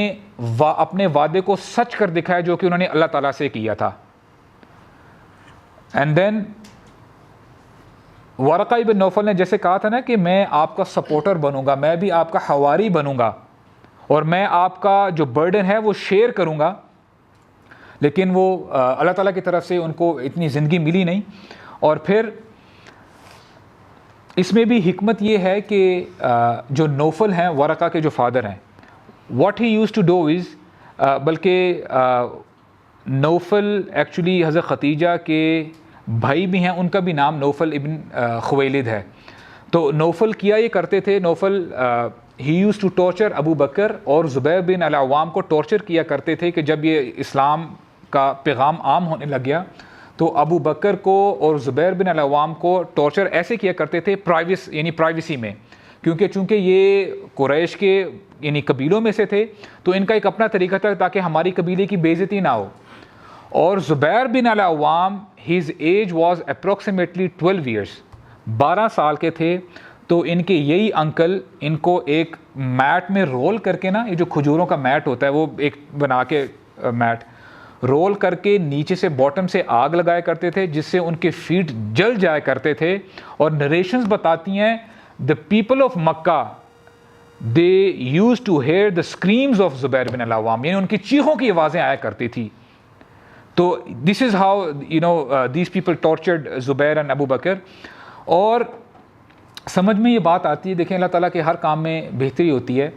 Speaker 1: اپنے وعدے کو سچ کر دکھایا جو کہ انہوں نے اللہ تعالیٰ سے کیا تھا. اینڈ دین ورقہ ابن نوفل نے جیسے کہا تھا نا کہ میں آپ کا سپورٹر بنوں گا, میں بھی آپ کا حواری بنوں گا, اور میں آپ کا جو برڈن ہے وہ شیئر کروں گا, لیکن وہ اللہ تعالیٰ کی طرف سے ان کو اتنی زندگی ملی نہیں. اور پھر اس میں بھی حکمت یہ ہے کہ جو نوفل ہیں ورقہ کے جو فادر ہیں, what he used to do is, بلکہ نوفل ایکچولی حضرت ختیجہ کے بھائی بھی ہیں, ان کا بھی نام نوفل ابن خویلد ہے. تو نوفل کیا یہ کرتے تھے, نوفل ہی یوز ٹو ٹارچر ابو بکر اور زبیر بن العوام کو ٹارچر کیا کرتے تھے کہ جب یہ اسلام کا پیغام عام ہونے لگ گیا تو ابو بکر کو اور زبیر بن العوام کو ٹارچر ایسے کیا کرتے تھے پرائیویسی میں, چونکہ یہ قریش کے یعنی قبیلوں میں سے تھے تو ان کا ایک اپنا طریقہ تھا تاکہ ہماری قبیلے کی بے عزتی نہ ہو. اور Zubair bin Al Awwam his age was approximately 12 years, 12 سال کے تھے. تو ان کے یہی انکل ان کو ایک میٹ میں رول کر کے نا, یہ جو کھجوروں کا میٹ ہوتا ہے وہ ایک بنا کے میٹ رول کر کے نیچے سے باٹم سے آگ لگایا کرتے تھے جس سے ان کے فیٹ جل جایا کرتے تھے. اور نریشنز بتاتی ہیں the people of Makkah they used to hear the screams of Zubair bin al-Awwam, یعنی ان کی چیخوں کی آوازیں آیا کرتی تھی. تو this is how these people tortured Zubair and Abu Bakr. اور سمجھ میں یہ بات آتی ہے, دیکھیں اللہ تعالیٰ کے ہر کام میں بہتری ہوتی ہے.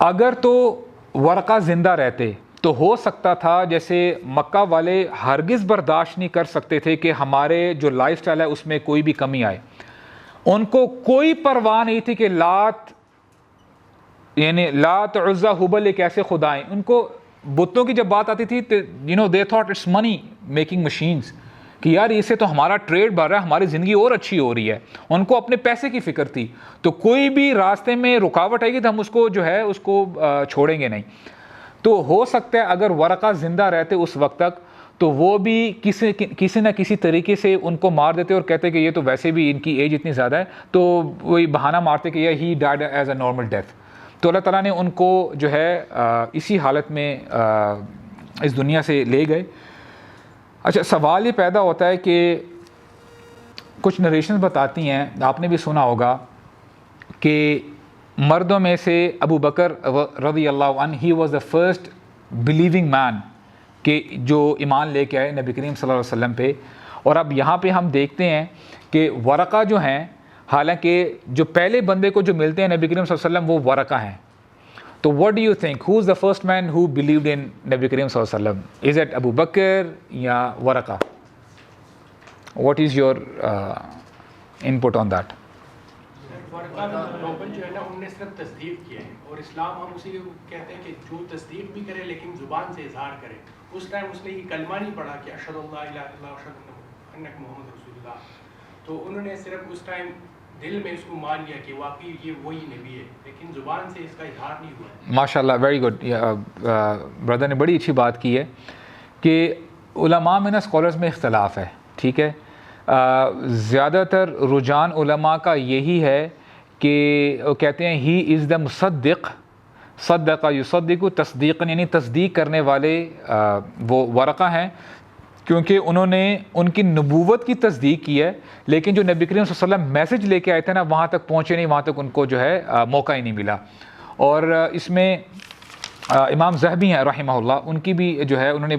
Speaker 1: اگر تو ورقہ زندہ رہتے تو ہو سکتا تھا جیسے مکہ والے ہرگز برداشت نہیں کر سکتے تھے کہ ہمارے جو لائف سٹائل ہے اس میں کوئی بھی کمی آئے. ان کو کوئی پرواہ نہیں تھی کہ لات عزا حبل ایک ایسے خدا ہیں. ان کو بتوں کی جب بات آتی تھی they thought it's money making machines, کہ یار اس سے تو ہمارا ٹریڈ بڑھ رہا ہے, ہماری زندگی اور اچھی ہو رہی ہے. ان کو اپنے پیسے کی فکر تھی, تو کوئی بھی راستے میں رکاوٹ آئے گی تو ہم اس کو جو ہے اس کو چھوڑیں گے نہیں. تو ہو سکتا ہے اگر ورقہ زندہ رہتے اس وقت تک تو وہ بھی کسی نہ کسی طریقے سے ان کو مار دیتے اور کہتے کہ یہ تو ویسے بھی ان کی ایج اتنی زیادہ ہے, تو وہی بہانہ مارتے کہ ہی died as a normal death. تو اللہ تعالیٰ نے ان کو جو ہے اسی حالت میں اس دنیا سے لے گئے. اچھا, سوال یہ پیدا ہوتا ہے کہ کچھ نریشنز بتاتی ہیں, آپ نے بھی سنا ہوگا کہ مردوں میں سے ابو بکر رضی اللہ عنہ he was the first believing man کہ جو ایمان لے کے آئے نبی کریم صلی اللہ علیہ وسلم پہ. اور اب یہاں پہ ہم دیکھتے ہیں کہ ورقہ جو ہیں, حالانکہ جو پہلے بندے کو جو ملتے ہیں نبی کریم صلی اللہ علیہ وسلم وہ ورقہ ہیں. تو what do you think, who is the first man who believed in نبی کریم صلی اللہ علیہ وسلم? Is it ابو بکر یا Waraqah? What is your input on that?
Speaker 2: Waraqah Nobel جو ہے نا انہوں نے صرف تصدیق کیا ہے, اور اسلام ہم اسی کو کہتے ہیں کہ جو تصدیق بھی کرے لیکن زبان سے اظہار کرے. اس ٹائم اس نے یہ کلمہ نہیں پڑھا کہ اشہد اللہ الہ الا اللہ واشہد انک محمد رسول اللہ, تو انہوں نے صرف اس ٹائم دل میں اس کو مان لیا کہ واقعی یہ وہی نبی ہے, لیکن زبان سے اس کا اظہار نہیں ہوا ہے.
Speaker 1: ماشاء اللہ, ویری گڈ. برادر نے بڑی اچھی بات کی ہے کہ علماء میں نا اسکالرز میں اختلاف ہے, ٹھیک ہے. زیادہ تر رجحان علماء کا یہی ہے کہ وہ کہتے ہیں ہی از دا مصدق, صدق یصدق تصدیقاً, یعنی تصدیق کرنے والے وہ ورقہ ہیں, کیونکہ انہوں نے ان کی نبوت کی تصدیق کی ہے, لیکن جو نبی کریم صلی اللہ علیہ وسلم میسج لے کے آئے تھے نا وہاں تک پہنچے نہیں, وہاں تک ان کو جو ہے موقع ہی نہیں ملا. اور اس میں امام ذہبی ہیں رحمہ اللہ, ان کی بھی جو ہے انہوں نے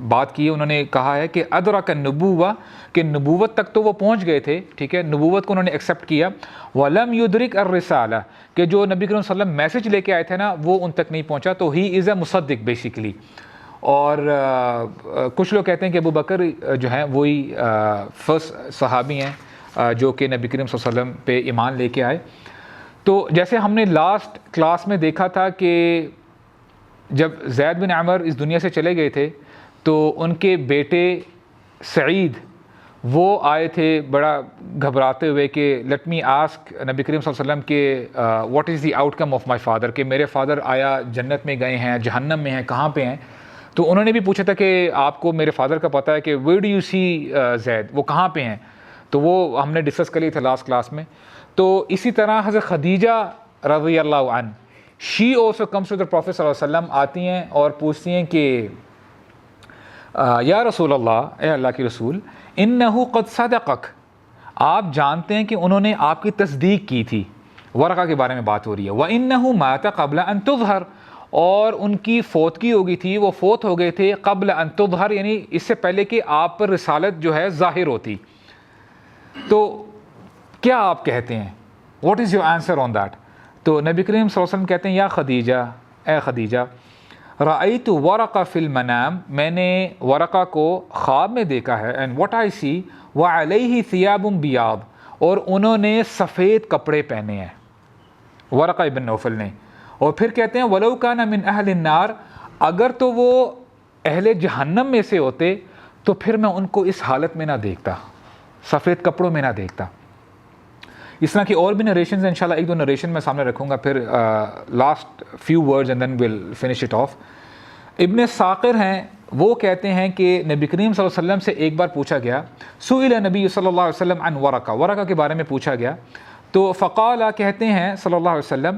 Speaker 1: بات کی ہے. انہوں نے کہا ہے کہ ادرک النبوہ, کہ نبوت تک تو وہ پہنچ گئے تھے, ٹھیک ہے, نبوت کو انہوں نے ایکسیپٹ کیا. ولم یدرک الرسالہ, کہ جو نبی کریم صلی اللہ علیہ وسلم میسج لے کے آئے تھے نا وہ ان تک نہیں پہنچا. تو ہی از اے مصدق بیسیکلی. اور کچھ لوگ کہتے ہیں کہ ابو بکر جو ہیں وہی فرسٹ صحابی ہیں جو کہ نبی کریم صلی اللہ علیہ وسلم پہ ایمان لے کے آئے. تو جیسے ہم نے لاسٹ کلاس میں دیکھا تھا کہ جب زید بن عمر اس دنیا سے چلے گئے تھے تو ان کے بیٹے سعید وہ آئے تھے بڑا گھبراتے ہوئے کہ لیٹ می آسک نبی کریم صلی اللہ علیہ وسلم کہ what is the out come of my father, کہ میرے فادر آیا جنت میں گئے ہیں، جہنم میں ہیں، کہاں پہ ہیں؟ تو انہوں نے بھی پوچھا تھا کہ آپ کو میرے فادر کا پتہ ہے کہ ویئر ڈو یو سی زید، وہ کہاں پہ ہیں؟ تو وہ ہم نے ڈسکس کر لی تھا لاسٹ کلاس میں. تو اسی طرح حضرت خدیجہ رضی اللہ عنہ she also comes to the prophet صلی اللہ علیہ وسلم، آتی ہیں اور پوچھتی ہیں کہ یا رسول اللہ، اے اللہ کے رسول، انہ قد صدقک، آپ جانتے ہیں کہ انہوں نے آپ کی تصدیق کی تھی. ورقہ کے بارے میں بات ہو رہی ہے. وَإِنَّهُ مَاتَ قَبْلَ أَن تُظْهَرَ، اور ان کی فوتگی ہو گئی تھی، وہ فوت ہو گئے تھے قبل ان تظہر، یعنی اس سے پہلے کہ آپ پر رسالت جو ہے ظاہر ہوتی. تو کیا آپ کہتے ہیں؟ What is your answer on that? تو نبی کریم صلی اللہ علیہ وسلم کہتے ہیں یا خدیجہ، اے خدیجہ، رأیت ورقہ فی المنام، میں نے ورقہ کو خواب میں دیکھا ہے. اینڈ واٹ آئی سی وعلیہ ثیاب بیاض، اور انہوں نے سفید کپڑے پہنے ہیں، ورقہ ابن نوفل نے. اور پھر کہتے ہیں ولو کان من اہل النار، اگر تو وہ اہل جہنم میں سے ہوتے تو پھر میں ان کو اس حالت میں نہ دیکھتا، سفید کپڑوں میں نہ دیکھتا. اس طرح کی اور بھی نریشنز ہیں، انشاءاللہ ایک دو نریشن میں سامنے رکھوں گا، پھر last few words and then we'll finish it off. ابن ثاقر ہیں، وہ کہتے ہیں کہ نبی کریم صلی اللہ علیہ وسلم سے ایک بار پوچھا گیا، سئل نبی صلی اللہ علیہ وسلم عن ورقہ، ورقہ کے بارے میں پوچھا گیا. تو فقال، کہتے ہیں صلی اللہ علیہ وسلم،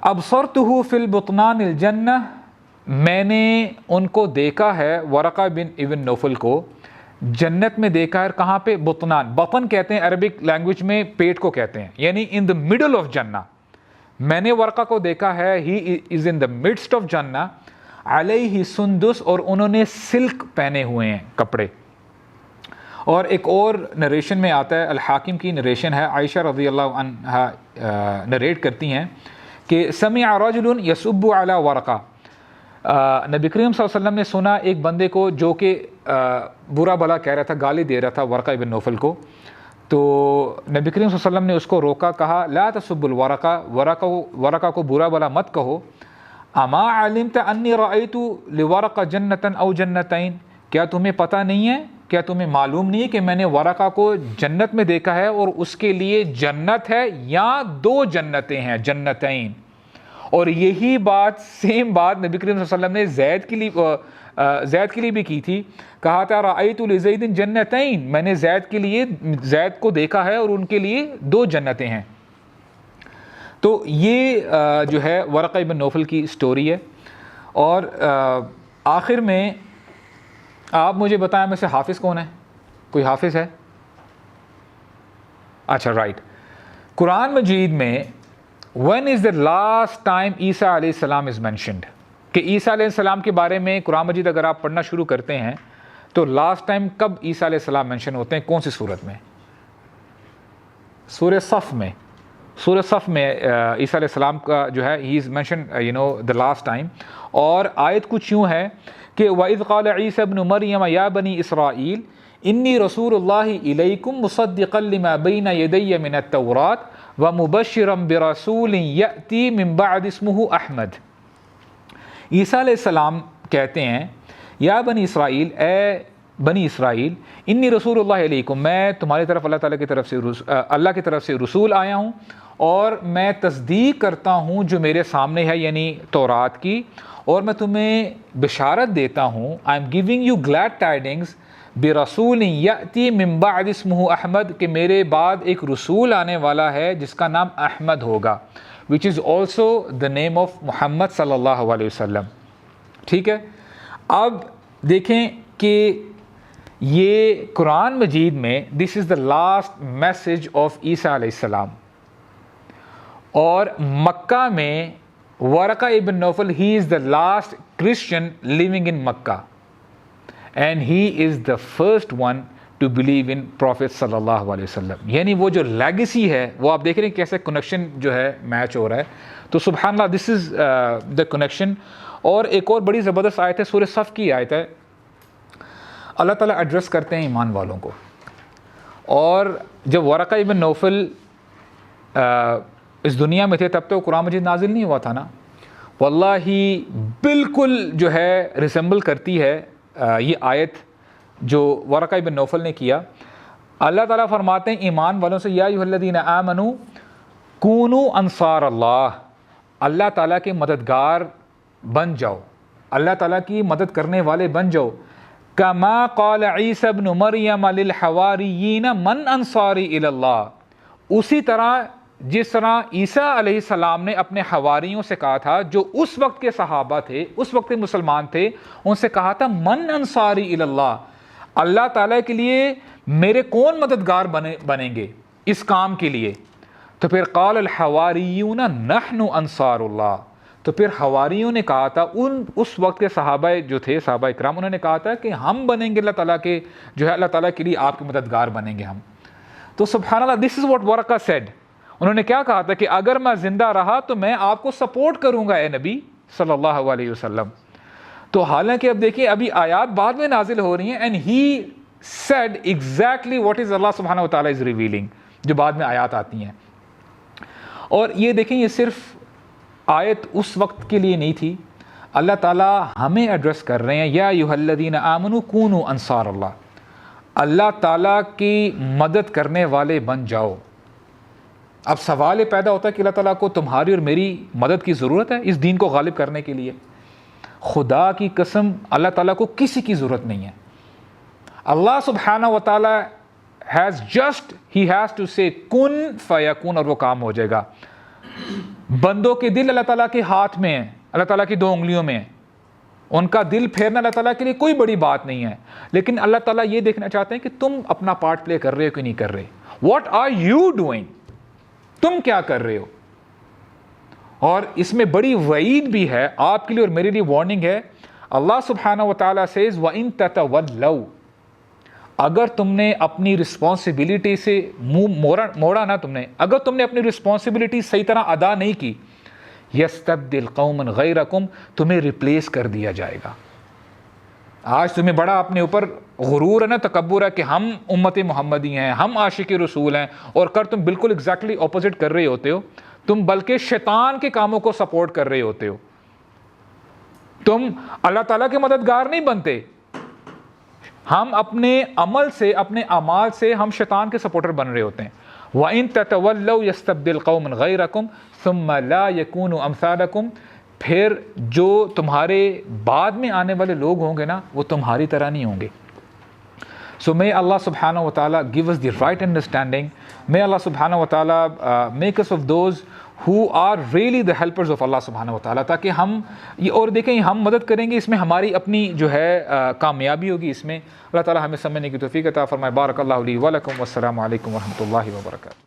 Speaker 1: ابصرتہ فی البطنان الجنہ، میں نے ان کو دیکھا ہے، ورقہ ابن نوفل کو جنت میں دیکھا ہے. کہاں پہ؟ بطنان. بطن کہتے ہیں عربک لینگویج میں پیٹ کو کہتے ہیں، یعنی ان دا مڈل آف جنہ. میں نے ورقہ کو دیکھا ہے، he is in the مڈسٹ of جنہ، علیہ سندس، اور انہوں نے سلک پہنے ہوئے ہیں کپڑے. اور ایک اور نریشن میں آتا ہے، الحاکم کی نریشن ہے، عائشہ رضی اللہ عنہا نریٹ کرتی ہیں کہ سمع رجل یسب علی ورقہ، نبی کریم صلی اللہ علیہ وسلم نے سنا ایک بندے کو جو کہ برا بھلا کہہ رہا تھا، گالی دے رہا تھا ورقہ ابن نوفل کو. تو نبی کریم صلی اللہ علیہ وسلم نے اس کو روکا، کہا لا تسب الورقہ، ورقہ کو برا بھلا مت کہو. اما علمت انی رأیت لورقہ جنتا او جنتین، کیا تمہیں پتہ نہیں ہے، کیا تمہیں معلوم نہیں ہے کہ میں نے ورقہ کو جنت میں دیکھا ہے اور اس کے لیے جنت ہے یا دو جنتیں ہیں، جنتین. اور یہی بات، سیم بات نبی کریم صلی اللہ علیہ وسلم نے زید کے لیے بھی کی تھی. کہا تھا رأیت لزید جنتین، میں نے زید کو دیکھا ہے اور ان کے لیے دو جنتیں ہیں. تو یہ جو ہے ورقہ ابن نوفل کی سٹوری ہے. اور آخر میں آپ مجھے بتائیں میں سے حافظ کون ہے؟ کوئی حافظ ہے؟ اچھا رائٹ. قرآن مجید میں when is the last time عیسیٰ علیہ السلام is mentioned، کہ عیسیٰ علیہ السلام کے بارے میں قرآن مجید اگر آپ پڑھنا شروع کرتے ہیں تو لاسٹ ٹائم کب عیسیٰ علیہ السلام مینشن ہوتے ہیں؟ کون سی صورت میں؟ سورہ صف میں. سورہ صف میں عیسیٰ علیہ السلام کا جو ہے he is mention the last time. اور آیت کچھ یوں ہے کہ وَإِذْ قَالَ عِيسَى ابْنُ مَرْيَمَ يَا بَنِي إِسْرَائِيلَ إِنِّي رَسُولُ اللَّهِ إِلَيْكُمْ مُصَدِّقًا لِمَا بَيْنَ يَدَيَّ مِنَ التَّوْرَاةِ وَمُبَشِّرًا بِرَسُولٍ يَأْتِي مِن بَعْدِ اسْمُهُ احمد. عیسیٰ علیہ السلام کہتے ہیں یا بنی اسرائیل، اے بنی اسرائیل، انی رسول اللہ علیکم، میں تمہاری طرف اللہ تعالیٰ کی طرف سے اللہ کی طرف سے رسول آیا ہوں اور میں تصدیق کرتا ہوں جو میرے سامنے ہے، یعنی تورات کی، اور میں تمہیں بشارت دیتا ہوں، I am giving you glad tidings برسول یأتی من بعد اسمہ احمد، کہ میرے بعد ایک رسول آنے والا ہے جس کا نام احمد ہوگا، which is also the name of محمد صلی اللہ علیہ وسلم. ٹھیک ہے. اب دیکھیں کہ یہ قرآن مجید میں this is the last message of Isa علیہ السلام، اور مکہ میں ورقہ ابن Nawfal he is the last Christian living in Mecca and he is the first one to believe in prophet صلی اللہ علیہ وسلم. یعنی وہ جو لیگیسی ہے وہ آپ دیکھ رہے ہیں کیسے کنیکشن جو ہے میچ ہو رہا ہے. تو سبحان اللہ، دس از دا کنیکشن. اور ایک اور بڑی زبردست آیت ہے، سورہ صف کی آیت ہے. اللہ تعالیٰ ایڈریس کرتے ہیں ایمان والوں کو. اور جب ورقہ ابن نوفل اس دنیا میں تھے تب تو قرآن مجید نازل نہیں ہوا تھا نا. واللہ بالکل جو ہے ریسمبل کرتی ہے یہ آیت جو ورقہ بن نوفل نے کیا. اللہ تعالیٰ فرماتے ہیں ایمان والوں سے یا ایھا الذین آمنوا کونوا انصار اللہ, اللہ تعالیٰ کے مددگار بن جاؤ, اللہ تعالیٰ کی مدد کرنے والے بن جاؤ. کما قال عیسی ابن مریم للحواریین من انصاری الی اللہ, اسی طرح جس طرح عیسیٰ علیہ السلام نے اپنے حواریوں سے کہا تھا جو اس وقت کے صحابہ تھے, اس وقت کے مسلمان تھے, ان سے کہا تھا من انصاری الی اللہ, اللہ تعالیٰ کے لیے میرے کون مددگار بنیں گے اس کام کے لیے. تو پھر قال الحواریون نحن انصار اللہ, تو پھر حواریوں نے کہا تھا, اس وقت کے صحابہ جو تھے, صحابہ اکرام, انہوں نے کہا تھا کہ ہم بنیں گے اللہ تعالیٰ کے, جو ہے اللہ تعالیٰ کے لیے آپ کے مددگار بنیں گے ہم. تو سبحان اللہ, دس از واٹ ورقہ سیڈ. انہوں نے کیا کہا تھا کہ اگر میں زندہ رہا تو میں آپ کو سپورٹ کروں گا اے نبی صلی اللہ علیہ وسلم. تو حالانکہ اب دیکھیں ابھی آیات بعد میں نازل ہو رہی ہیں, and he said exactly what is Allah سبحانہ و تعالیٰ از ریویلنگ, جو بعد میں آیات آتی ہیں. اور یہ دیکھیں یہ صرف آیت اس وقت کے لیے نہیں تھی, اللہ تعالیٰ ہمیں ایڈریس کر رہے ہیں یا ایھا الذین آمنوا کونوا انصار اللہ, اللہ تعالیٰ کی مدد کرنے والے بن جاؤ. اب سوال یہ پیدا ہوتا ہے کہ اللہ تعالیٰ کو تمہاری اور میری مدد کی ضرورت ہے اس دین کو غالب کرنے کے لیے؟ خدا کی قسم اللہ تعالیٰ کو کسی کی ضرورت نہیں ہے. اللہ سبحانہ و تعالیٰ he has to say کن فیکون, اور وہ کام ہو جائے گا. بندوں کے دل اللہ تعالیٰ کے ہاتھ میں ہیں, اللہ تعالیٰ کی 2 انگلیوں میں ہیں, ان کا دل پھیرنا اللہ تعالیٰ کے لیے کوئی بڑی بات نہیں ہے. لیکن اللہ تعالیٰ یہ دیکھنا چاہتے ہیں کہ تم اپنا پارٹ پلے کر رہے ہو کہ نہیں کر رہے. واٹ آر یو ڈوئنگ, تم کیا کر رہے ہو؟ اور اس میں بڑی وعید بھی ہے آپ کے لیے اور میرے لیے, وارننگ ہے. اللہ سبحانہ و تعالیٰ says وَإِن تَتَوَلَّوْا, اگر تم نے اپنی رسپانسبلٹی سے منہ موڑا نا, اگر تم نے اپنی رسپانسبلٹی صحیح طرح ادا نہیں کی, یستبدل قوما غیرکم, تمہیں ریپلیس کر دیا جائے گا. آج تمہیں بڑا اپنے اوپر غرور ہے نا, تکبر ہے کہ ہم امت محمدی ہیں, ہم عاشق رسول ہیں, اور تم بالکل ایگزیکٹلی اپوزٹ کر رہے ہوتے ہو. تم بلکہ شیطان کے کاموں کو سپورٹ کر رہے ہوتے ہو. تم اللہ تعالیٰ کے مددگار نہیں بنتے. ہم اپنے عمل سے, اپنے اعمال سے ہم شیطان کے سپورٹر بن رہے ہوتے ہیں. وَإِن تَتَوَلَّوْا يَسْتَبْدِلْ قَوْمًا غَيْرَكُمْ ثُمَّ لَا يَكُونُوا أَمْثَالَكُمْ, پھر جو تمہارے بعد میں آنے والے لوگ ہوں گے نا, وہ تمہاری طرح نہیں ہوں گے. So may Allah subhanahu wa ta'ala give us the right understanding. May Allah subhanahu wa ta'ala make us of those who are really the helpers of Allah subhanahu wa ta'ala, تاکہ ہم یہ, اور دیکھیں ہم مدد کریں گے اس میں, ہماری اپنی جو ہے کامیابی ہوگی اس میں. اللہ تعالی ہمیں سمجھنے کی توفیق عطا فرمائے. بارک اللہ لی ولکم, والسلام علیکم ورحمۃ اللہ وبرکاتہ.